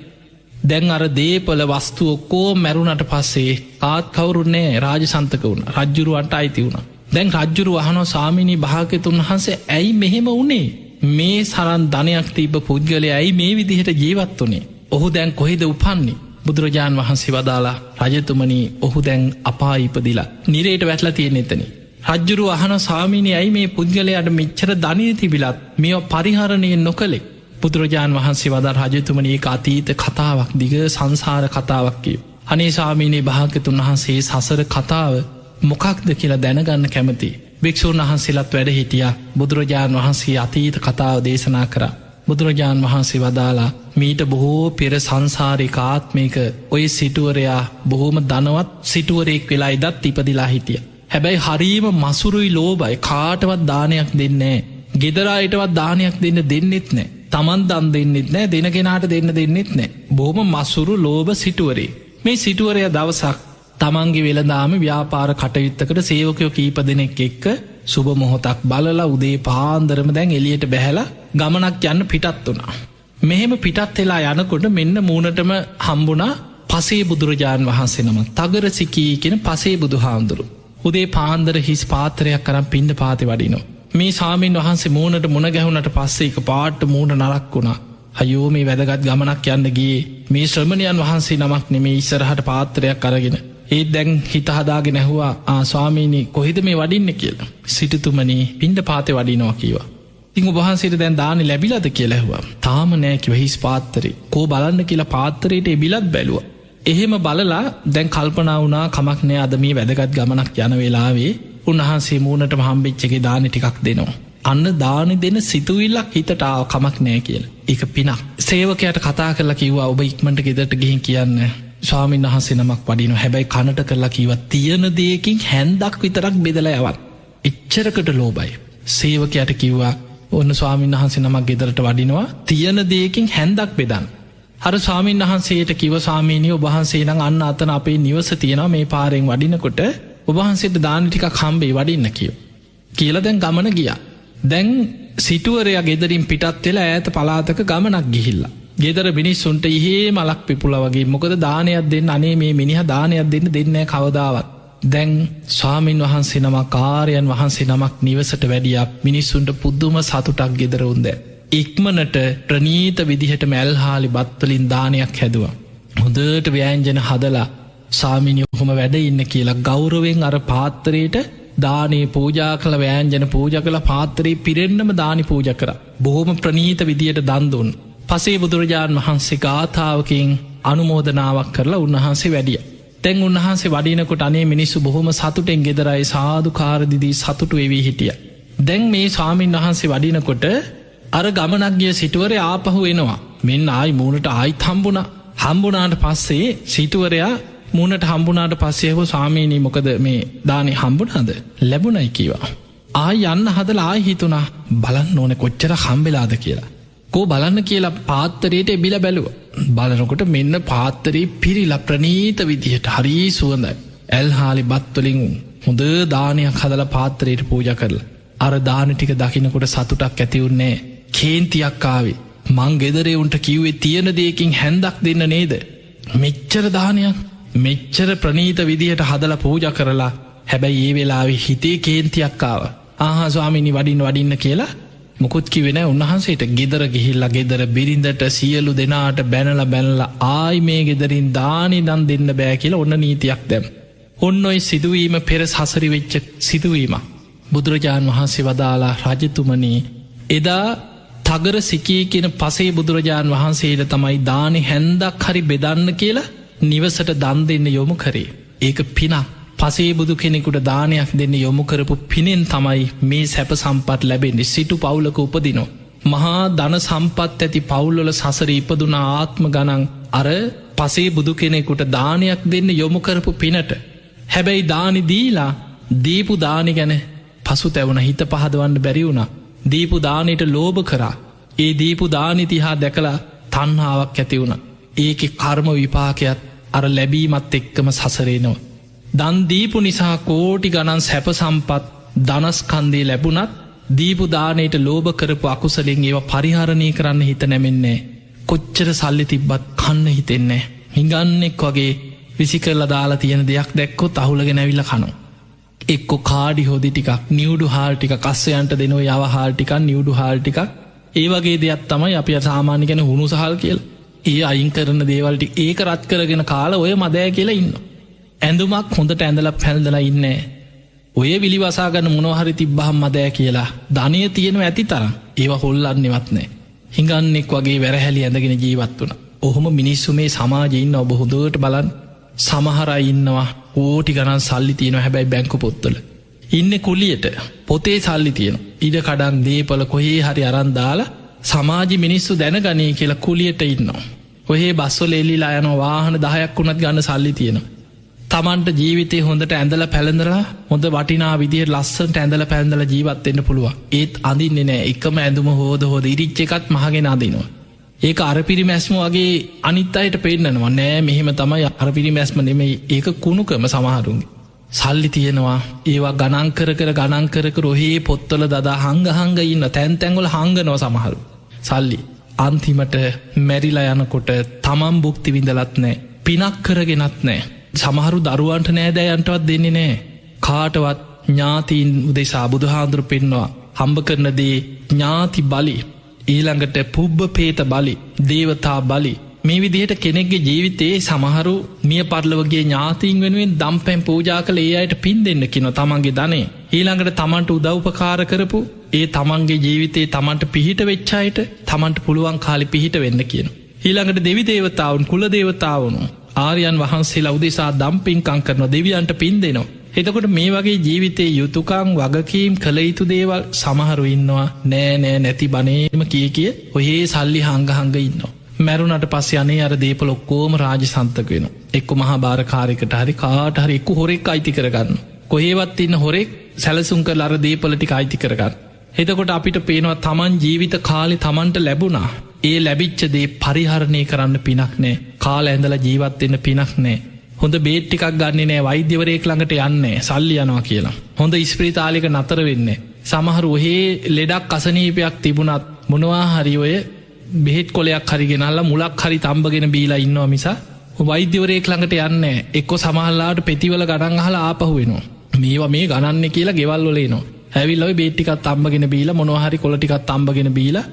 දැන් අර දේපල වස්තු ඔක්කෝ මැරුණට පස්සේ කාත් කවුරුන්නේ රාජ සන්තක වුණ රජ්ජුරුවන්ට අයිති වුණ. දැන් රජ්ජුරු අහනෝ සාමිනී භාග්‍යතුන් වහන්සේ ඇයි මෙහෙම වුණේ මේ සරන් ධනයක් තිබ පුද්ගලය ඇයි මේ විදිහට ජීවත් වනේ. ඔහු දැන් කොහෙද උපන්නේ. බුදුරජාණන් වහන්සේ වදාලා රජතුමනී ඔහු දැන් අපා ඉපදිලා නිරේට වැටලා තියෙන එතන. රජ්ජුරු අහන සාමිනී ඇයි මේ පුද්ගලයට මෙච්චර ධනය තිබිලත් මෙ පරිහරණයෙන් නොකළේ. බුදුරජාණන් වහන්සේ වදා රජතුමනී අතීත කතාවක් දිග සංසාර කතාවක් කිය. අනේ සාමීනී භාග්‍යතුන් වහන්සේ සසර කතාව මොකක්ද කියලා දැනගන්න කැමති. භික්‍ෂූන් වහන්සේලත් වැඩ හිටිය බුදුරජාණන් වහන්සේ අතීත කතාව දේශනා කර. බුදුරජාණන් වහන්සේ වදාලා මීට බොහෝ පෙර සංසාරික ආත්මයක ඔය සිටුවරයා බොහෝම දනවත් සිටුවරෙක් වෙලා ඉදත් ඉපදිලා හිටිය. හැබැයි හරීම මසුරුයි ලෝබයි කාටවත් දානයක් දෙන්නේ. ගෙදරායටවත් දානයක් දෙන්න දෙන්නෙත් නෑ. තමන් දන් දෙන්නෙත් නෑ දෙනගෙනාට දෙන්න දෙන්නෙත් නෑ. බොහොම මසුරු ලෝබ සිටුවරේ. මේ සිටුවරය දවසක් තමන්ගේ වෙළදාම ව්‍යාපාර කටයුත්තකට සේවකයෝ කීප දෙනෙක් එක්ක සුබ මොහොතක් බලලා උදේ පාන්දරම දැන් එලියට බැහැලා ගමනක් යන්න පිටත් වුණා. මෙහෙම පිටත් වෙලා යනකොට මෙන්න මූනටම හම්බුණා පසේ බුදුරජාණන් වහන්සේ නම තගර සිකී කියෙන පසේ බුදු හාමුදුරු. උදේ පාන්දර හිස් පාතරයක් කරම් පින්ඩ පාති වඩිනෝ. මේ සාමීන් වහන්සේ මූනට මුණ ගැහුණට පස්සේ එක පාට මූුණ නරක් වුණා. අයෝ මේ වැදගත් ගමනක් යන්න ගිය මේ ශ්‍රමණයන් වහන්සේ නමක් නෙමේ ඉස්සරහට පාත්‍රයක් අරගෙන. ඒත් දැන් හිතහදාගෙන ඇහවා ආස්වාමීනී කොහිද මේ වඩින්න කියලා. සිටතුමනී පින්ඩ පාතය වඩිනවා කියවා. ඉං වහන්සේට දැන් දාන ලැබිලද කියලැහවා. තාම නෑකිව හිස් පාත්තරේ කෝ බලන්න කියලා පාත්තරයට එබිලත් බැලුව. එහෙම බලලා දැන් කල්පනා වුණා කමක් නෑ අද මේ වැදගත් ගමනක් යන වෙලාවේ උන්වහන්සේ මූනට හම්බිච්චගේ දාන ටිකක් දෙනවා. අන්න දාන දෙන සිතුවිල්ලක් හිතට ආව කමක් නෑ කියල. එක පිනක් සේවකයට කතා කරලා කිව්වා ඔබ ඉක්මට ගෙදට ගිහින් කියන්න ස්වාමීන් වහන්සේ නමක් වඩින හැබැයි කනට කරලා කිවත් තියෙන දෙයකින් හැන්දක් විතරක් බෙදල යවත්. එච්චරකට ලෝබයි. සේවකයට කිව්වා ඔන්න ස්වාමීන් වහන්සේ නමක් ගෙදරට වඩිනවා තියෙන දෙයකින් හැන්දක් බෙදන්න. හර ස්වාමීන් වහන්සේට කිව සාමීනිය ඔබහන්සේ නම් අන්න අතන අපේ නිවස තියෙනවා මේ පාරෙන් වඩිනකොට ඔබහන්සේට දාන ටික කම්බේ වඩින්න කියව. කියල දැන් ගමන ගිය. දැන් සිටුවරයා ගෙදරින් පිටත් වෙලා ඈත පලාතක ගමනක් ගිහිල්ලා. ගෙදර මිනිස්සුන්ට ඉහේ මලක් පිපුල වගේ මොකද දානයක් දෙන්න අනේ මේ මිනිහ දානයක් දෙන්න දෙන්නෑ කවදාවත්. දැන් ස්වාමීන් වහන්සේ නමක් කාරයන් වහන්සේ නමක් නිවසට වැඩියක් මිනිස්සුන්ට පුද්දුම සතුටක් ගෙදරවුන්ද. ඉක්මනට ප්‍රනීත විදිහට මැල්හාලි බත්වලින් දානයක් හැදවා. හොදට ව්‍යෑන්ජන හදලා සාමිනි ඔහොම වැඩ ඉන්න කියලා ගෞරවෙන් අර පාත්තරයට දානේ පූජා කළ වෑන්ජන පූජ කළ පාත්තරයේ පිරෙන්න්නම දානි පූජ කර. බොහොම ප්‍රනීත විදියට දන්දුන්. පසේ බුදුරජාණන් වහන්සේ ගාථාවකින් අනුමෝදනාවක් කරලා උන්වහන්සේ වැඩිය. තැන් උන්වහන්සේ වඩිනකොට අනේ මිනිස්සු බොහොම සතුටෙන් ගෙදරයි සාධකාරදිදී සතුටු එවී හිටිය. දැන් මේ ස්වාමීන් වහන්සේ වඩිනකොට අර ගමනක් ගිය සිටුවරයා ආපහු එනවා. මෙන්න ආයි මූණට ආයිත් හම්බුණාට පස්සේ සිටුවරයා මූණට හම්බුණාට පස්සේ හෝ ස්වාමීනි මොකද මේ දානේ හම්බුණාද? ලැබුණයි කිව්වා. ආයි යන්න හදලා ආයි හිතුණා බලන්න ඕනේ කොච්චර හම්බෙලාද කියලා. කෝ බලන්න කියලා පාත්තරයට එබිලා බැලුවා. බලනකොට මෙන්න පාත්තරේ පිරීලා ප්‍රණීත විදිහට හරි සුවඳයි. ඇල්හාලි බත් වලින් හොඳ දානයක් හදලා පාත්තරයට පූජා කරලා අර දාන ටික දකින්නකොට සතුටක් ඇති වුණේ. කේන්තියක් ආවේ. මං ගෙදරේ උන්ට කිව්වේ තියෙන දෙයකින් හැන්දක් දෙන්න නේද? මෙච්චර දානයක් මෙච්චර ප්‍රණීත විදිහට හදලා පූජා කරලා හැබැයි ඒ වෙලාවේ හිතේ කේන්තියක් ආවා. ආහා ස්වාමීනි වඩින්න කියලා මොකුත් කිව්වේ නැහැ. උන්වහන්සේට ගෙදර ගිහිල්ලා ගෙදර බිරිඳට සියලු දෙනාට බැනලා ආයි මේ ගෙදරින් දානි දන් දෙන්න බෑ කියලා ඔන්න නීතියක් දැම්ම. ඔන්න ඔය සිදුවීම පෙර සසරි වෙච්ච සිදුවීම. බුදුරජාණන් වහන්සේ වදාලා රජතුමනි එදා තගර සිකී කියන පසේ බුදුරජාණන් වහන්සේට තමයි දානි හැන්දක් හරි බෙදන්න කියලා නිවසට දන් දෙන්න යොමු කරේ. ඒක පිනක්. පසේ බුදු කෙනෙකුට දානයක් දෙන්න යොමු කරපු පිනෙන් තමයි මේ සැප සම්පත් ලැබෙන්නේ. සිටු පවුලක උපදිනෝ. මහා ධන සම්පත් ඇති පවුල්වල සසර ඉපදුන ආත්ම ගණන් අර පසේ බුදු කෙනෙකුට දානයක් දෙන්න යොමු කරපු පිනට. හැබැයි දානි දීලා දීපු දානි ගැන පසු තැවුණ හිත පහදවන්න බැරි වුණ. දීපු දානයට ලෝභ කරා. ඒ දීපු දානි තිහා දැකලා තණ්හාවක් ඇති වුණ. ඒක කර්ම විපාකයක් අර ලැබීමත් එක්කම සසරේනවා. දන් දීපු නිසා කෝටි ගණන් සැප සම්පත් ධනස්කන්දේ ලැබුණත් දීපු දානයට ලෝභ කරපු අකුසලෙන් ඒව පරිහරණය කරන්න හිත නැමෙන්නේ. කොච්චර සල්ලි තිබ්බත් කන්න හිතෙන්නේ. හිඟන්නෙක් වගේ විසි කරලා දාලා තියෙන දෙයක් දැක්කොත් අහුලගෙන ඇවිල්ල කනු. එක්කො කාඩි හොදි ටිකක් නිවුඩු හාල් ටික කස්සයන්ට දෙනෝ යව හාල් ටිකක් නිවුඩු හාල් ටිකක් ඒ වගේ දෙයක් තමයි අපි සාමාන්‍ය ගැන හුණු සහල් කියල. ඒ අයින් කරන දේවල්ටි ඒක රත් කරගෙන කාල ඔය මදෑ කියලා ඉන්න. ඇඳුමක් හොඳට ඇඳල පැල්දලා ඉන්නේ. ඔය විලිවසාගන්න මොනොහරි තිබ්බහම් මදෑ කියලා ධනය තියෙනව ඇති තරම් ඒවා හොල්ලන්නෙවත් නෑ. හිඟන්නෙක් වගේ වැරහැලි ඇඳගෙන ජීවත් වන. ඔහොම මිනිස්සු මේ සමාජඉන්න ඔබ හොඳට බලන් සමහරයි ඉන්නවා ඕටි ගණන් සල්ලි තියෙන හැබැයි බැංකු පොත්තල. ඉන්න කුලියට පොතේ සල්ලි තියෙන. ඉඩ කඩන් දේපල කොහේ හරි අරන්දාලා සමාජි මිනිස්සු දැනගනී කියලා කුලියට ඉන්නවා. ඔහේ බස්වල එල්ලිලා යන වාහන 10ක් වුණත් ගන්න සල්ලි තියෙනවා. තමන්ට ජීවිතය හොඳට ඇඳල පැළඳලා හොඳ වටිනා විදිහ ලස්සට ඇඳල පැඳල ජීවත්වෙන්න පුළුව. ඒත් අඳින්නේ නෑ එකම ඇඳුම හෝද ඉරිච්ච එකත් මහගෙන අදිනවා. ඒක අරපිරි මැස්ම වගේ අනිත් අයට පෙන්න්නනවා නෑ මෙහෙම තමයි අරපිරි මැස්ම නෙමයි ඒක කුණුකම සමහරුන්ගේ. සල්ලි තියෙනවා ඒවා ගණංකර රොහේ පොත්තල දදා හංග ඉන්න තැන්තැංගොල හංගනව සමහරු. සල්ලි අන්තිමට මැරිලා යනකොට තමන් බුක්ති විඳලත් නෑ පිනක් කරගෙනත් නෑ. සමහරු දරුවන්ට නෑදෑයන්ටවත් දෙන්නේ නෑ. කාටවත් ඥාතීන් උදෙසා බුදුහාදුර පෙන්වා හම්බ කරනදේ ඥාති බලි ඊළඟට පුබ්බ පේත බලි දේවතා බලි මේ විදිහට කෙනෙක්ගේ ජීවිතයේ සමහරු මිය පරලවගේ ඥාතීන් වෙනුවෙන් දම්පැන් පූජා කළ ඒ අයට පින් දෙන්න කිනො තමන්ගේ ධනේ ඊළඟට තමන්ට උදව්පකාර කරපු ඒ තමන්ගේ ජීවිතයේ තමන්ට පිහිට වෙච්චායට තමන්ට පුළුවන් කාලි පිහිට වෙන්න කියන. ඊළඟට දෙවි දේවතාවුන් කුල දේවතාවුණු ආර්යන් වහන්සේලා උදෙසා දම්පින්කං කරන දෙවියන්ට පින් දෙනවා. එතකොට මේ වගේ ජීවිතයේ යුතුකං වගකීම් කළ යුතු දේවල් සමහරු ඉන්නවා නෑ නැති බනේම කිය ඔහේ සල්ලි හංගහංග ඉන්නවා. මැරුණට පස්ස යනේ අර දේපල ඔක්කෝම රාජ සන්තක වෙන. එක්ක මහා භාරකාරකට හරි කාට හරි එක්කු හොරෙක් අයිති කරගන්න. කොහේවත් ඉන්න හොරෙක් සැලසුම් කළ අර දේපලටික අයිති කරගන්න. එතකොට අපිට පේනවා තමන් ජීවිත කාලි තමන්ට ලැබුණා. ඒ ලැබිච්චදේ පරිහරණය කරන්න පිනක් නෑ කාල ඇඳල ජීවත්වෙන්න පිනක් නෑ. හොඳ බේට්ටිකක් ගන්නේ නෑ වෛද්‍යවරයෙක් ළඟට යන්නේ සල්ලි යනවා කියලා. හොඳ ඉස්ප්‍රීතාලික නතර වෙන්නේ. සමහරු ඔහේ ලෙඩක් අසනීපයක් තිබුණත් මොනවා හරි ඔය බෙහෙත් කොලයක් හරිගෙනල්ලා මුලක් හරි තම්බගෙන බීලා ඉන්නවා මිසා වෛද්‍යවරයෙක් ළඟට යන්නේ එක්කො සමහල්ලාට පෙතිවල ගණන් අහලා ආපහු වෙනවා. මේවා මේ ගණන්නේ කියලා ගෙවල් වල එනවා. ඇවිල්ලා ඔය බේට්ටිකක් තම්බගෙන බීලා මොනවා හරි කොළ ටිකක් තම්බගෙන බීලා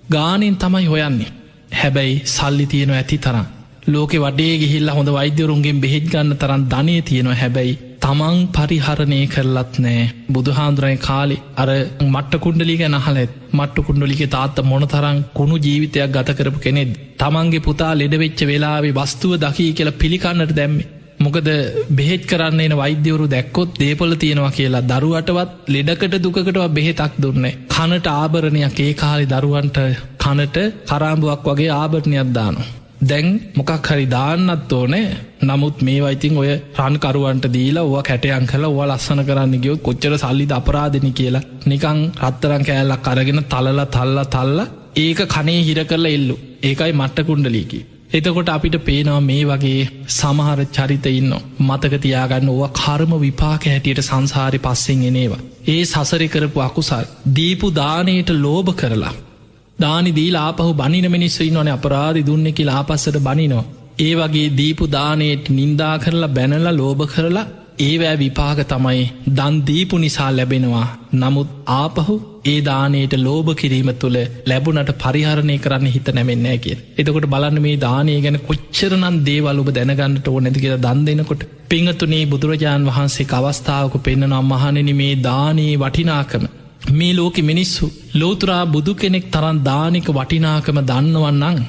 ගානෙන් තමයි හොයන්නේ. හැබැයි සල්ලි තියෙනවා ඇති තරම්. ලෝකෙ වඩේ ගිහිල්ලා හොඳ වෛද්‍යවරුන්ගෙන් බෙහෙත් ගන්න තරම් ධනය තියෙනවා හැබැයි තමන් පරිහරණය කරලත් නෑ. බුදුහාන්දුරයි කාලේ අර මට්ට කුණ්ඩලි ගැන අහලත් මට්ට කුණ්ඩලිගේ තාත්ත මොන තරම් කුණු ජීවිතයක් ගත කරපු කෙනෙක් තමන්ගේ පුතා ලෙඩවෙච්ච වෙලාවේ වස්තුව දකී කියලා පිළිකන්නට දැම්මේ. මොකද බෙහෙත් කරන්න එන වෛද්‍යවරු දැක්කොත් දේපොල තියෙනවා කියලා දරුවටවත් ලෙඩකට දුකටවත් බෙහෙතක් දුන්නේ. කනට ආභරණයක් ඒ කාලේ දරුවන්ට කනට කරාම්බුවක් වගේ ආභරණයක් දානවා. දැන් මොකක් හරි දාන්නත් ඕනේ. නමුත් මේවා ඉතින් ඔය රන්කරුවන්ට දීලා ඕවා කැටයන් කරලා ඕවා ලස්සන කරන්න ගියොත් කොච්චර සල්ලිද අපරාධෙනි කියලා නිකන් රත්තරන් කෑල්ලක් අරගෙන තලලා ඒක කනේ හිර කරලා එල්ලු. ඒකයි මට්ට කුණ්ඩලී කිය. එතකොට අපිට පේනවා මේ වගේ සමහර චරිත ඉන්නවා. මතක තියාගන්න ඕවා කර්ම විපාක හැටියට සංසාරේ පස්සෙන් එනේවා. ඒ සසරේ කරපු අකුසල් දීපු දානයට ලෝභ කරලා දානි දීලා ආපහු බනින මිනිස්සු ඉන්නවනේ අපරාධි දුන්නේ කියලා ආපස්සට බනිනවා. ඒ වගේ දීපු දානයට නින්දා කරලා බැනලා ලෝභ කරලා ඒවැ විපාක තමයි දන් දීපු නිසා ලැබෙනවා. නමුත් ආපහු ඒ දානයට ලෝභ කිරීම තුළ ලැබුණට පරිහරණය කරන්න හිත නැමෙන්නේ නැහැ කියලා. එතකොට බලන්න මේ දානය ගැන කොච්චරනම් දේවල් ඔබ දැනගන්නට ඕනේ නැති කියලා දන් දෙනකොට පිංගතුනේ බුදුරජාන් වහන්සේ අවස්ථාවක පෙන්වනවා මහණෙනි මේ දානයේ වටිනාකම. මේ ලෝකෙ මිනිස්සු ලෝතුරා බුදු කෙනෙක් තරම් දානික වටිනාකම දන්නවන්නන්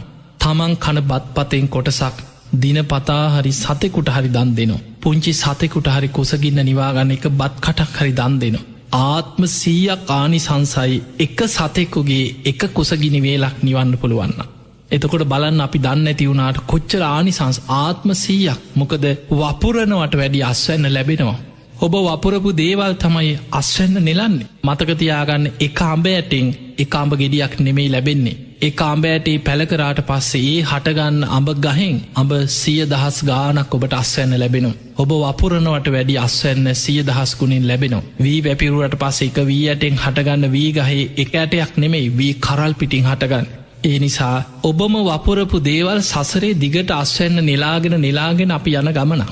තමන් කන බත්පතෙන් කොටසක් දිනපතා හරි සතෙකුට හරි දන් දෙනවා. පුංචි සතෙකුට හරි කුසගින්න නිවාගන්න එක බත් කටක් හරි දන් දෙනවා. ආත්ම 100ක් ආනිසංසයි එක සතෙකුගේ එක කුසගිනි වේලක් නිවන්න පුළුවන්න. එතකොට බලන්න අපි දන්න ඇති වුණාට කොච්චර ආනිසංස් ආත්ම 100ක්. මොකද වපුරනවට වැඩි අස්වැන්න ලැබෙනවා. ඔබ වපුරපු දේවල් තමයි අස්වැන්න නෙලන්නේ. මතකතියාගන්න එක අඹ ඇටින් එක අඹ ගෙඩියක් නෙමෙයි ලැබෙන්නේ. එක අඹ ඇටේ පැලකරාට පස්සේ ඒ හටගන්න අඹ ගහෙන් අඹ 100,000 ගානක් ඔබට අස්වැන්න ලැබෙනවා. ඔබ වපුරනවට වැඩි අස්වැන්න 100,000 ගුණින් ලැබෙනවා. වී වැපිරුවට පස්සේ එක වී ඇටෙන් හටගන්න වී ගහේ එක ඇටයක් නෙමෙයි වී කරල් පිටින් හටගන්න. ඒ නිසා ඔබම වපුරපු දේවල් සසරේ දිගට අස්වැන්න නෙලාගෙන අපි යන ගමන.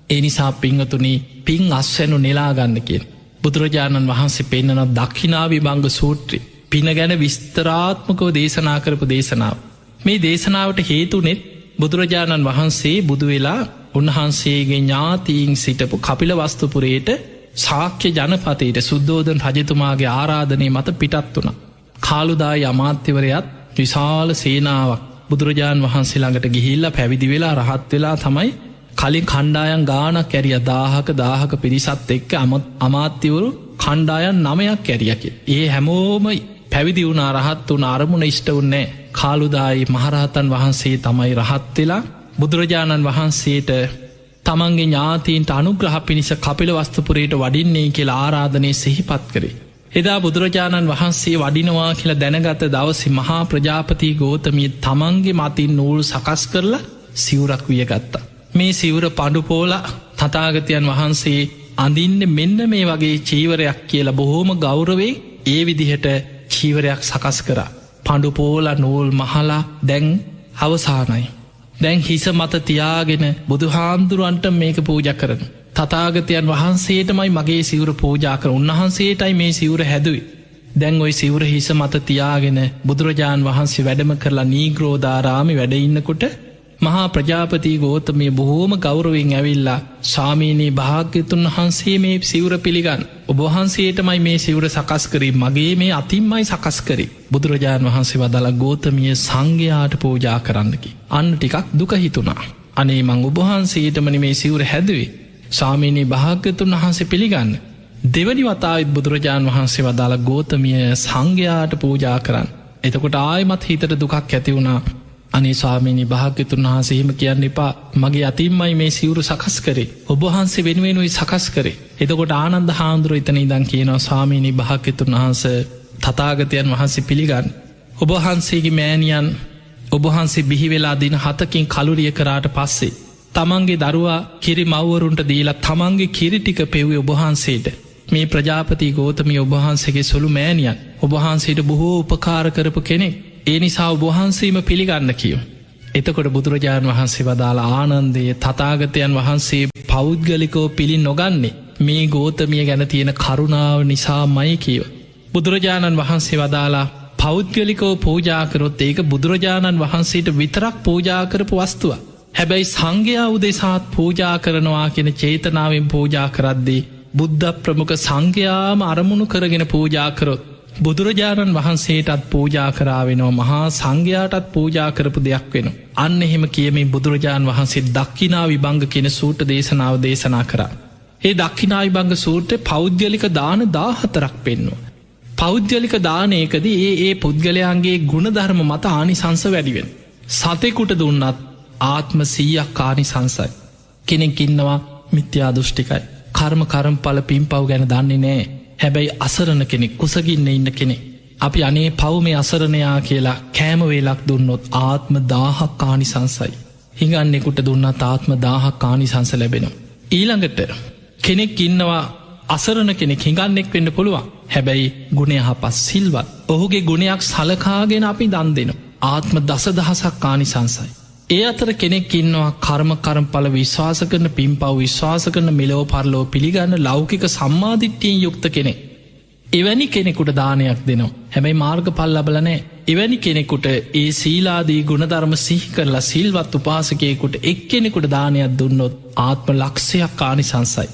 ඒ නිසා පිංගතුනි පින් අස්වැනු නෙලාගන්න කියෙන් බුදුරජාණන් වහන්සේ පෙන්නන දක්ෂිනාවිභංග සූත්‍රය පින ගැන විස්තරාත්මකව දේශනා කරපු දේශනාව. මේ දේශනාවට හේතුනෙත් බුදුරජාණන් වහන්සේ බුදු වෙලා උන්වහන්සේගේ ඥාතීන් සිටපු කපිලවස්තුපුරයට ශාක්‍ය ජනපතයට සුද්ධෝදන රජතුමාගේ ආරාධනය මත පිටත් වුණ. කාළුදායි අමාත්‍යවරයත් විශාල සේනාවක් බුදුරජාණන් වහන්සේ ළඟට ගිහිල්ලා පැවිදි වෙලා රහත් වෙලා තමයි කලින් කණ්ඩායන් ගානක් කැරිය 1000ක පිරිසත් එක්ක අමාත්‍යවරු කණ්ඩායන් 9ක් කැරියකි. ඒ හැමෝම පැවිදි වුණ රහත් වුණ අරමුණ ඉෂ්ට වුන්නේ කාළුදායි මහරහතන් වහන්සේ තමයි රහත් වෙලා බුදුරජාණන් වහන්සේට තමන්ගේ ඥාතීන්ට අනුග්‍රහ පිණිස කපිලවස්තුපුරයට වඩින්නේ කියලා ආරාධනය සිහිපත් කරේ. එදා බුදුරජාණන් වහන්සේ වඩිනවා කියලා දැනගත දවසේ මහා ප්‍රජාපති ගෝතමිය තමන්ගේ මතින් නූල් සකස් කරලා සිවුරක් වියගත්තා. මේ සිවුර පඩුපෝලා තථාගතයන් වහන්සේ අඳින්න මෙන්න මේ වගේ චීවරයක් කියලා බොහෝම ගෞරවේ ඒ විදිහට චීවරයක් සකස් කරා. පඩුපෝලා නූල් මහලා දැන් අවසානයි. දැන් හිස මත තියාගෙන බුදුහාමුදුරුවන්ට මේක පූජා කරන. තථාගතයන් වහන්සේටමයි මගේ සිවුර පූජා කර උන්වහන්සේටයි මේ සිවුර හැදුවේ. දැන් ඔයි සිවුර හිස මත තියාගෙන බුදුරජාණන් වහන්සේ වැඩම කරලා නීග්‍රෝධාරාමි වැඩ ඉන්නකොට මහා ප්‍රජාපති ගෝතමය බොහෝම ගෞරවෙන් ඇවිල්ලා ස්වාමීනී භාග්‍යතුන් වහන්සේ මේ සිවුර පිළිගන්න. ඔබවහන්සේටමයි මේ සිවුර සකස් කරේ මගේ මේ අතින්මයි සකස් කරේ. බුදුරජාණන් වහන්සේ වදාළ ගෝතමිය සංඝයාට පූජා කරන්නකි. අන්න ටිකක් දුක හිතුණා. අනේ මං ඔබවහන්සේටමනි මේ සිවුර හැදුවේ. ස්වාමීනී භාග්‍යතුන් වහන්සේ පිළිගන්න. දෙවනි වතාවත් බුදුරජාණන් වහන්සේ වදාළ ගෝතමිය සංඝයාට පූජා කරන්න. එතකොට ආයමත් හිතට දුකක් ඇති වුණා. අනේ ස්වාමීනී භාග්‍යතුන් වහන්සේ එහෙම කියන්න එපා. මගේ අතින්මයි මේ සිවුරු සකස් කරේ. ඔබ වහන්සේ වෙනුවෙනුයි සකස් කරේ. එතකොට ආනන්ද හාමුදුරුවෝ එතන ඉඳන් කියනවා ස්වාමීනී භාග්‍යතුන් වහන්සේ තථාගතයන් වහන්සේ පිළිගන්න. ඔබ වහන්සේගේ මෑණියන් ඔබ වහන්සේ බිහි වෙලා දින 7කින් කලුරිය කරාට පස්සේ තමන්ගේ දරුවා කිරි මව්වරුන්ට දීලා තමන්ගේ කිරි ටික පෙව්වේ ඔබ වහන්සේට. මේ ප්‍රජාපති ගෝතමිය ඔබ වහන්සේගේ සොළු මෑණියන් ඔබ වහන්සේට බොහෝ උපකාර කරපු කෙනෙක්. ඒ නිසා ඔබවහන්සේම පිළිගන්න කියෝ. එතකොට බුදුරජාණන් වහන්සේ වදාළ ආනන්දය තථාගතයන් වහන්සේ පෞද්ගලිකෝ පිළි නොගන්නේ මේ ගෝතමිය ගැන තියෙන කරුණාව නිසා මයි කියව. බුදුරජාණන් වහන්සේ වදාලා පෞද්ගලිකෝ පූජාකරොත් ඒක බුදුරජාණන් වහන්සේට විතරක් පූජාකරපු වස්තුව. හැබැයි සංඝයා උදෙසාත් පූජා කරනවා කියෙන චේතනාවෙන් පූජා කරද්දී බුද්ධ ප්‍රමුඛ සංඝයාම අරමුණු කරගෙන පූජාකරොත් බුදුරජාණන් වහන්සේටත් පූජා කරාවෙනවා මහා සංඝයාටත් පූජා කරපු දෙයක් වෙන. අන්න එහෙම කියමින් බුදුරජාණන් වහන්සේ දක්ඛිනා විභංග කියන සූට දේශනාව දේශනා කරා. ඒ දක්ඛිනා විභංග සූත්‍රයේ පෞද්ගලික දාන 14ක් පෙන්වනවා. පෞද්ගලික දානයකදී ඒ පුද්ගලයන්ගේ ගුණධර්ම මත ආනිසංස වැඩි වෙන. සතෙකුට දුන්නත් ආත්ම 100ක් ආනිසංසයි. කෙනෙක් ඉන්නවා මිත්‍යා දෘෂ්ටිකයි. කර්මඵල පින්පව් ගැන දන්නේ නැහැ. හැබැයි අසරණ කෙනෙක් කුසගින්න ඉන්න කෙනෙක්. අපි අනේ පව් මේ අසරණයා කියලා කෑම වේලක් දුන්නොත් ආත්ම 1000ක් ආනිසංසයි. හිඟන්නෙකුට දුන්නත් ආත්ම 1000ක් ආනිසංස ලැබෙනවා. ඊළඟට කෙනෙක් ඉන්නවා අසරණ කෙනෙක් හිඟන්නෙක් වෙන්න පුළුවන්. හැබැයි ගුණය යහපත් සිල්වත්. ඔහුගේ ගුණයක් සලකාගෙන අපි දන් දෙනවා. ආත්ම 10000ක් ආනිසංසයි. ඒ අතර කෙනෙක් ඉන්නවා කර්මඵල විශ්වාස කරන පින්පව් විශ්වාස කරන මෙලොව පරලොව පිළිගන්න ලෞකික සම්මාදිට්ඨියෙන් යුක්ත කෙනෙක්. එවැනි කෙනෙකුට දානයක් දෙනවා. හැබැයි මාර්ගඵල ලැබලා නැහැ. එවැනි කෙනෙකුට ඒ සීලාදී ගුණධර්ම සිහි කරලා සිල්වත් උපාසකයෙකුට එක්කෙනෙකුට දානයක් දුන්නොත් ආත්ම ලක්ෂයක් ආනිසංසයි.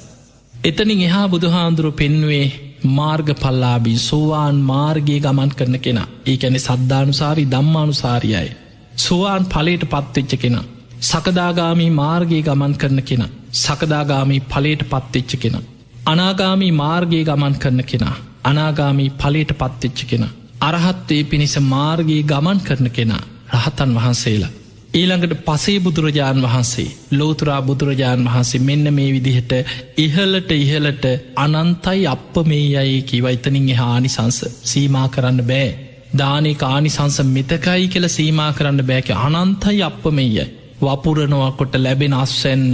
එතනින් එහා බුදුහාඳුරු පෙන්වේ මාර්ගඵලලාභී සෝවාන් මාර්ගයේ ගමන් කරන කෙනා. ඒ කියන්නේ සද්ධානුසාරී ධම්මානුසාරියයි. සෝවාන් ඵලයට පත්වෙච්ච කෙනා. සකදාගාමී මාර්ගයේ ගමන් කරන කෙනා. සකදාගාමී ඵලයට පත්වෙච්ච කෙනා. අනාගාමී මාර්ගයේ ගමන් කරන කෙනා. අනාගාමී ඵලයට පත්වෙච්ච කෙනා. අරහත්ත්වයේ පිණිස මාර්ගයේ ගමන් කරන කෙනා. රහතන් වහන්සේලා. ඊළඟට පසේ බුදුරජාණන් වහන්සේ ලෝතුරා බුදුරජාණන් වහන්සේ මෙන්න මේ විදිහට ඉහලට අනන්තයි අප්පමේයයි කිව එතනින් එහා ආනිසංස සීමා කරන්න බෑ. දානේ ආනිසංස මෙතකයි කියලා සීමා කරන්න බෑ කිය අනන්තයි අප්පමේයයි. වපුරනවා කොට ලැබෙන අස්වැන්න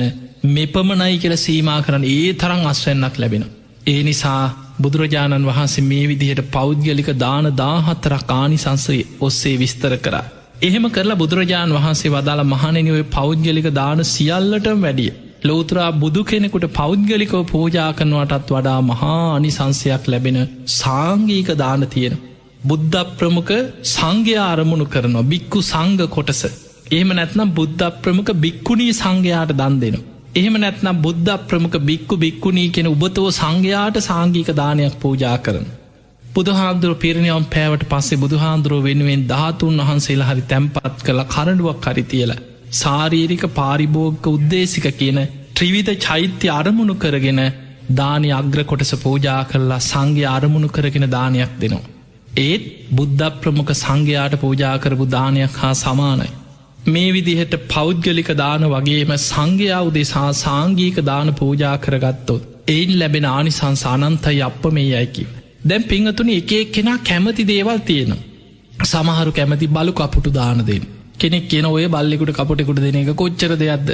මෙපමණයි කියලා සීමා කරන්න ඒ තරම් අස්වැන්නක් ලැබෙනවා. ඒ නිසා බුදුරජාණන් වහන්සේ මේ විදිහට පෞද්ගලික දාන 14ක් ආනිසංසය ඔස්සේ විස්තර කරා. එහෙම කරලා බුදුරජාණන් වහන්සේ වදාළ මහණෙනි ඔය පෞද්ගලික දාන සියල්ලටම වැඩිය ලෝතුරා බුදු කෙනෙකුට පෞද්ගලිකව පූජා කරනවටත් වඩා මහා අනිසංසයක් ලැබෙන සාංගික දාන තියෙන. බුද්ධ ප්‍රමුඛ සංඝයා අරමුණු කරනවා බික්කු සංඝ කොටස. එහෙම නැත්නම් බුද්ධ ප්‍රමුඛ බික්කුණී සංඝයාට දන් දෙනවා. එහෙම නැත්නම් බුද්ධ ප්‍රමුඛ බික්කු බික්කුණී කියන උබතෝ සංඝයාට සාංගික දානයක් පූජා කරනවා. බුදුහාන්දුරුව පිරිනිවන් පෑවට පස්සේ බුදුහාන්දුරුව වෙනුවෙන් 13 වහන්සේලා හරි තැන්පත් කළ කරඬුවක් හරි තියලා ශාරීරික පාරිභෝගික උද්දේශික කියන ත්‍රිවිධ චෛත්‍ය අරමුණු කරගෙන දානි අග්‍ර කොටස පූජා කරලා සංඝයා අරමුණු කරගෙන දානයක් දෙනවා. ඒත් බුද්ධ ප්‍රමුඛ සංඝයාට පූජා කරපු දානයක් හා සමානයි. මේ විදිහට පෞද්ගලික දාන වගේම සංඝයා උදෙසා සාංගික දාන පූජා කරගත්තොත් එයින් ලැබෙන ආනිසංස අනන්තයි අප්පමේයයි කිව්වා. දැන් පිංගතුනි එක එක්කෙනා කැමති දේවල් තියෙනවා. සමහරු කැමති බලු කපුටු දාන දෙන්න. කෙනෙක් කියන ඔය බල්ලෙකුට කපුටෙකුට දෙන එක කොච්චර දෙයක්ද?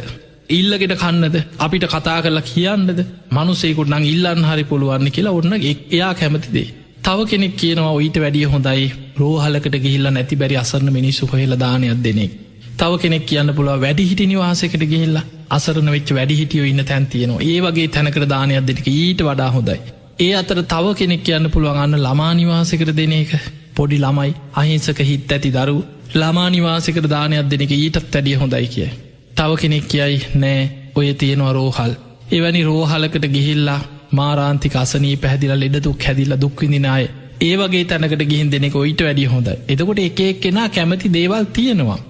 ඉල්ලගෙන කන්නද? අපිට කතා කරලා කියන්නද? මිනිසෙකුට නම් ඉල්ලන්න හරි පුළුවන් කියලා ඔන්න එයා කැමති දෙයි. තව කෙනෙක් කියනවා ඊට වැඩිය හොඳයි රෝහලකට ගිහිල්ලා නැති බැරි අසරණ මිනිස්සු හොයලා දානයක් දෙන එක. තව කෙනෙක් කියන්න පුළුවන් වැඩිහිටි නිවාසයකට ගිහිල්ලා අසරණ වෙච්ච වැඩිහිටියෝ ඉන්න තැන් තියෙනවා. ඒ වගේ තැනකට දානයක් දෙන එක ඊට වඩා හොඳයි. ඒ අතර තව කෙනෙක් කියන්න පුළුවන් අන්න ළමා නිවාසයකට දෙන එක. පොඩි ළමයි අහිංසක හිත් ඇති දරු ළමා නිවාසයකට දානයක් දෙන එක ඊටත් වැඩිය හොඳයි කිය. තව කෙනෙක් කියයි නෑ ඔය තියෙනවා රෝහල්. එවැනි රෝහලකට ගිහිල්ලා මාරාන්තික අසනී පැහැදිලා ලෙඩ දුක් හැදිලා දුක් විඳින අය ඒ වගේ තැනකට ගිහින් දෙන එක ඊට වැඩිය හොඳයි. එතකොට එක එක්කෙනා කැමති දේවල් තියෙනවා.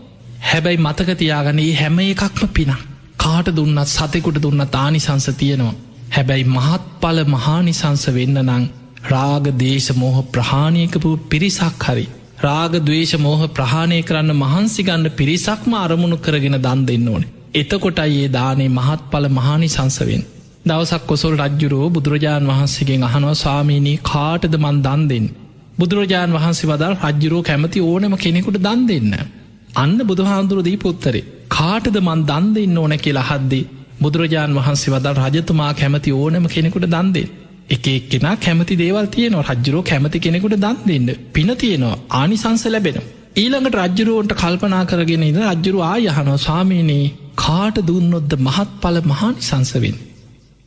හැබැයි මතක තියාගන්න මේ හැම එකක්ම පින. කාට දුන්නත් සතෙකුට දුන්නත් ආනිසංස තියෙනවා. හැබැයි මහත්ඵල මහානිසංස වෙන්න නං රාග දේශ මෝහ ප්‍රහාණයකපු පිරිසක් හරි රාග දවේශ මෝහ ප්‍රහාණය කරන්න මහන්සිගන්න පිරිසක්ම අරමුණු කරගෙන දන් දෙන්න ඕන. එතකොටයි ඒ දානේ මහත්ඵල මහානිසංසවෙන්. දවසක් කොසොල් රජ්ජුරුවෝ බුදුරජාණන් වහන්සේගෙන් අහනවා ස්වාමීනී කාටද මන් දන් දෙන්න. බුදුරජාණන් වහන්සේ වදාළ රජ්ජුරුවෝ කැමති ඕනම කෙනෙකුට දන් දෙන්න. අන්න බුදුහාමුදුරුවෝ දීපු උත්තරේ කාටද මන් දන් දෙන්න ඕන කියලා අහද්දී බුදුරජාණන් වහන්සේ වදාළ රජතුමා කැමති ඕනම කෙනෙකුට දන් දෙන්න. එක එක්කෙනා කැමති දේවල් තියෙනවා. රජ්ජුරුවෝ කැමති කෙනෙකුට දන් දෙන්න පින තියෙනවා ආනිසංස ලැබෙනවා. ඊළඟට රජ්ජුරුවන්ට කල්පනා කරගෙන ඉඳ රජ්ජුරුවෝ ආය අහනවා ස්වාමීනී කාට දුන්නොත්ද මහත්ඵල මහානිසංස වෙන්නේ?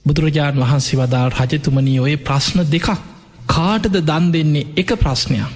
බුදුරජාණන් වහන්සේ වදාළ රජතුමනී ඔය ප්‍රශ්න දෙකක්. කාටද දන් දෙන්නේ එක ප්‍රශ්නයක්.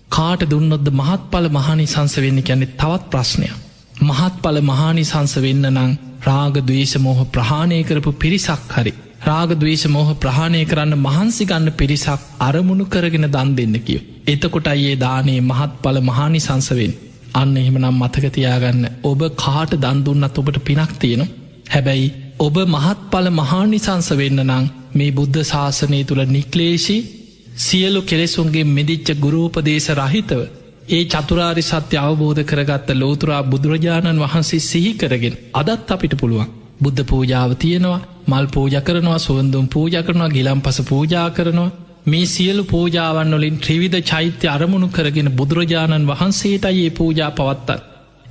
කාට දුන්නොත්ද මහත්ඵල මහානිසංස වෙන්නේ කියන්නේ තවත් ප්‍රශ්නයක්. මහත්ඵල මහානිසංස වෙන්න නම් රාග ද්වේෂ මෝහ ප්‍රහාණය කරපු පිරිසක් හරි රාග ද්වේෂ මෝහ ප්‍රහාණය කරන්න මහන්සි ගන්න පිරිසක් අරමුණු කරගෙන දන් දෙන්න කියෝ. එතකොටයි ඒ දානේ මහත්ඵල මහානිසංස වෙන්නේ. අන්න එහෙමනම් මතක තියාගන්න ඔබ කාට දන් දුන්නත් ඔබට පිනක් තියෙනවා. හැබැයි ඔබ මහත්ඵල මහානිසංස වෙන්න නම් මේ බුද්ධ ශාසනය තුල නික්ලේශී සියලු කෙලෙසුන්ගේ මිදිච්ච ගුරුපදේශ රහිතව ඒ චතුරාර්ය සත්‍ය අවබෝධ කරගත්ත ලෝතුරා බුදුරජාණන් වහන්සේ සිහි කරගෙන අදත් අපිට පුළුවන් බුද්ධ පූජාව තියෙනවා, මල් පූජා කරනවා, සුවඳුන් පූජා කරනවා, ගිලන්පස පූජා කරනවා. මේ සියලු පූජාවන් වලින් ත්‍රිවිධ චෛත්‍ය අරමුණු කරගෙන බුදුරජාණන් වහන්සේටයි මේ පූජා පවත්තන්නේ.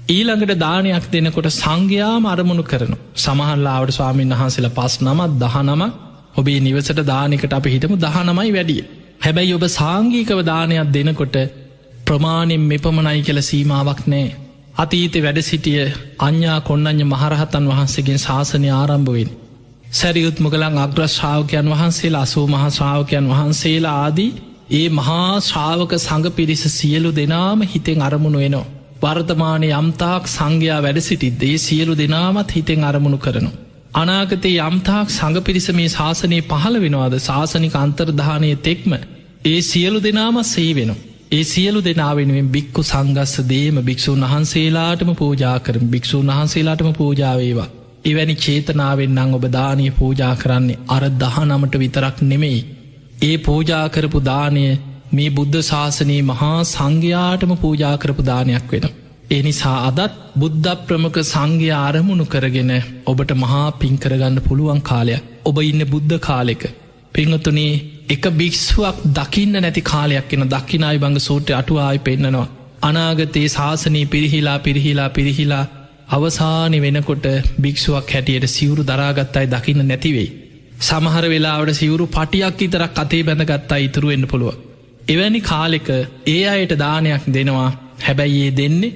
ඊළඟට දානයක් දෙනකොට සංඝයාම අරමුණු කරනවා. සමහරලාවට ස්වාමීන් වහන්සේලා 5 නමක් 19ක් ඔබේ නිවසට දානයකට අපි හිතමු 19යි වැඩි. හැබැයි ඔබ සාංගිකව දානයක් දෙනකොට ප්‍රමාණයෙන් මෙපමණයි කියලා සීමාවක් නැහැ. අතීතේ වැඩ සිටිය අඤ්ඤා කොණ්ණඤ්ඤ මහරහතන් වහන්සේගෙන් ශාසනය ආරම්භ වෙන්නේ. සරියුත් මුගලන් අග්‍ර ශ්‍රාවකයන් වහන්සේලා 80 මහා ශ්‍රාවකයන් වහන්සේලා ආදී ඒ මහා ශ්‍රාවක සංඝ පිරිස සියලු දෙනාම හිතෙන් අරමුණු වෙනවා. වර්තමානයේ යම්තාක් සංඝයා වැඩ සිටිද්දී සියලු දෙනාමත් හිතෙන් අරමුණු කරනවා. අනාගතයේ යම්තාක් සංඝ පිරිස මේ ශාසනයේ පහළ වෙනවාද ශාසනික අන්තර්ධානයේ තෙක්ම ඒ සියලු දෙනාම සේ වෙනවා. ඒ සියලු දෙනා වෙනුවෙන් බික්කු සංඝස්ස දේම භික්ෂුන් වහන්සේලාටම පූජා කරමු. භික්ෂුන් වහන්සේලාටම පූජා වේවා. එවැනි චේතනාවෙන් නම් ඔබ දානීය පූජා කරන්නේ අර 19ට විතරක් නෙමෙයි. ඒ පූජා කරපු දානය මේ බුද්ධ ශාසනයේ මහා සංඝයාටම පූජා කරපු දානයක් වෙනවා. ඒ නිසා අදත් බුද්ධ ප්‍රමුඛ සංඝයා ආරමුණු කරගෙන ඔබට මහා පින් කරගන්න පුළුවන් කාලයක්. ඔබ ඉන්න බුද්ධ කාලෙක. පින්වතුනි, එක භික්ෂුවක් දකින්න නැති කාලයක් වෙන දක්ඛිනාය බංග සූත්‍රය අටුවාවේ පෙන්නනවා. අනාගතයේ ශාසනය පිරිහිලා අවසානයේ වෙනකොට භික්ෂුවක් හැටියට සිවුරු දරාගත් අය දකින්න නැති වෙයි. සමහර වෙලාවට සිවුරු පටියක් විතරක් අතේ බැඳගත් අය ඉතුරු වෙන්න පුළුවන්. එවැනි කාලෙක ඒ අයට දානයක් දෙනවා. හැබැයි ඒ දෙන්නේ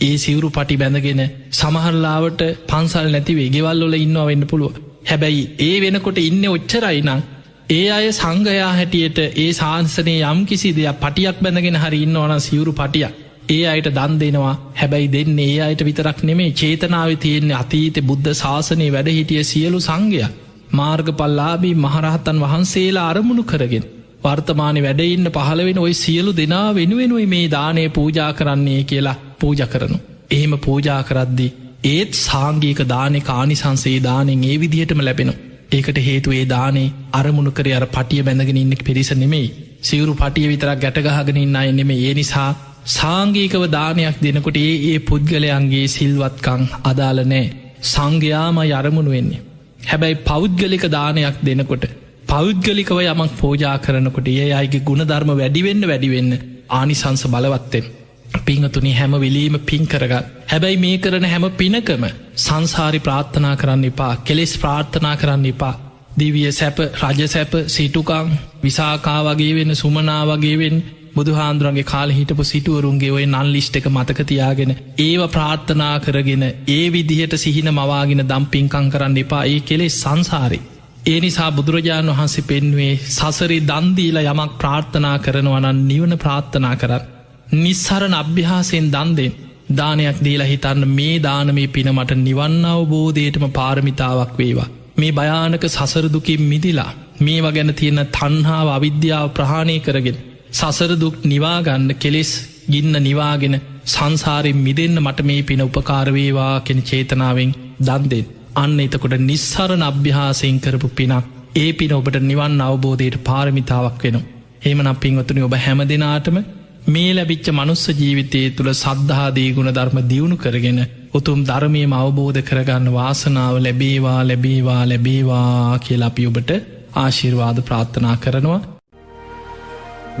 ඒ සිවුරු පටි බැඳගෙන සමහරලාවට පන්සල් නැති වෙයි ගෙවල් වල ඉන්නවා වෙන්න පුළුවන්. හැබැයි ඒ වෙනකොට ඉන්නේ ඔච්චරයි නම් ඒ අය සංඝයා හැටියට ඒ ශාසනයේ යම් කිසි දෙයක් පටියක් බැඳගෙන හරි ඉන්නවා නම් සිවුරු පටියක් ඒ අයට දන් දෙනවා. හැබැයි දෙන්නේ ඒ අයට විතරක් නෙමෙයි. චේතනාවේ තියෙන අතීතේ බුද්ධ ශාසනයේ වැඩ හිටිය සියලු සංඝයා මාර්ගඵලලාභී මහරහතන් වහන්සේලා අරමුණු කරගෙන වර්තමානයේ වැඩ ඉන්න පහළ වෙන ওই සියලු දෙනා වෙනුවෙනුයි මේ දාණය පූජා කරන්නේ කියලා පූජා කරනවා. එහෙම පූජා කරද්දී ඒත් සාංගික දානේ ආනිසංසයේ දාණයෙන් ඒ විදිහටම ලැබෙනවා. ඒකට හේතුව ඒ දානේ අරමුණු කරේ අර පටිය බැඳගෙන ඉන්න පිරිස නෙමෙයි. සිවුරු පටිය විතරක් ගැට ගහගෙන ඉන්න අය නෙමෙයි. ඒ නිසා සාංගිකව දානයක් දෙනකොට ඒ පුද්ගලයන්ගේ සිල්වත්කම් අදාළ නැහැ. සංඝයාමයි අරමුණු වෙන්නේ. හැබැයි පෞද්ගලික දානයක් දෙනකොට පෞද්ගලිකව යමක් පූජා කරනකොට ඒ අයගේ ගුණධර්ම වැඩි වෙන්න ආනිසංස බලවත් වෙනවා. පින්වතුනි, හැම වෙලෙම පින් කරගන්න. හැබැයි මේ කරන හැම පිනකම සංසාරි ප්‍රාර්ථනා කරන්න එපා. කෙලෙස් ප්‍රාර්ථනා කරන්න එපා. දිව්‍ය සැප, රජ සැප, සිටුකම්, විසාකා වගේ වෙන, සුමනා වගේ වෙන, බුදුහාඳුරන්ගේ කාලේ හිටපු සිටුවරුන්ගේ ওই නන් ලිස්ට් එක මතක තියාගෙන ඒව ප්‍රාර්ථනා කරගෙන ඒ විදිහට සිහින මවාගෙන දම් පින්කම් කරන්න එපා. ඒ කෙලෙස් සංසාරේ. ඒ නිසා බුදුරජාණන් වහන්සේ පෙන්වුවේ සසරේ දන් දීලා යමක් ප්‍රාර්ථනා කරනවා නම් නිවන ප්‍රාර්ථනා කරන්න. නිස්සරණ අභ්‍යාසයෙන් දන් දෙන්න. දානයක් දීලා හිතන්න මේ දානමේ පින මට නිවන් අවබෝධයටම පාරමිතාවක් වේවා. මේ භයානක සසර දුකින් මිදිලා මේවා ගැන තියෙන තණ්හාව අවිද්‍යාව ප්‍රහාණය කරගෙන සසර දුක් නිවා ගන්න, කෙලෙස් ගින්න නිවාගෙන සංසාරයෙන් මිදෙන්න මට මේ පින උපකාර වේවා කියන චේතනාවෙන් දන් දෙන්න. අන්න එතකොට නිස්සරණ අභ්‍යාසයෙන් කරපු පිනක් ඒ පින ඔබට නිවන් අවබෝධයට පාරමිතාවක් වෙනවා. එහෙමනම් පින්වතුනි, ඔබ හැම දිනාටම මේ ලැබිච්ච මනුස්ස ජීවිතයේ තුල සද්ධාදී ගුණ ධර්ම දියුණු කරගෙන උතුම් ධර්මයේම අවබෝධ කරගන්න වාසනාව ලැබේවා කියලා අපි ඔබට ආශිර්වාද ප්‍රාර්ථනා කරනවා.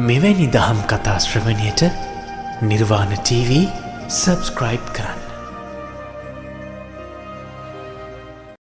මෙවැනි දහම් කතා ශ්‍රවණයට නිර්වාණ TV සබස්ක්‍රයිබ් කරන්න.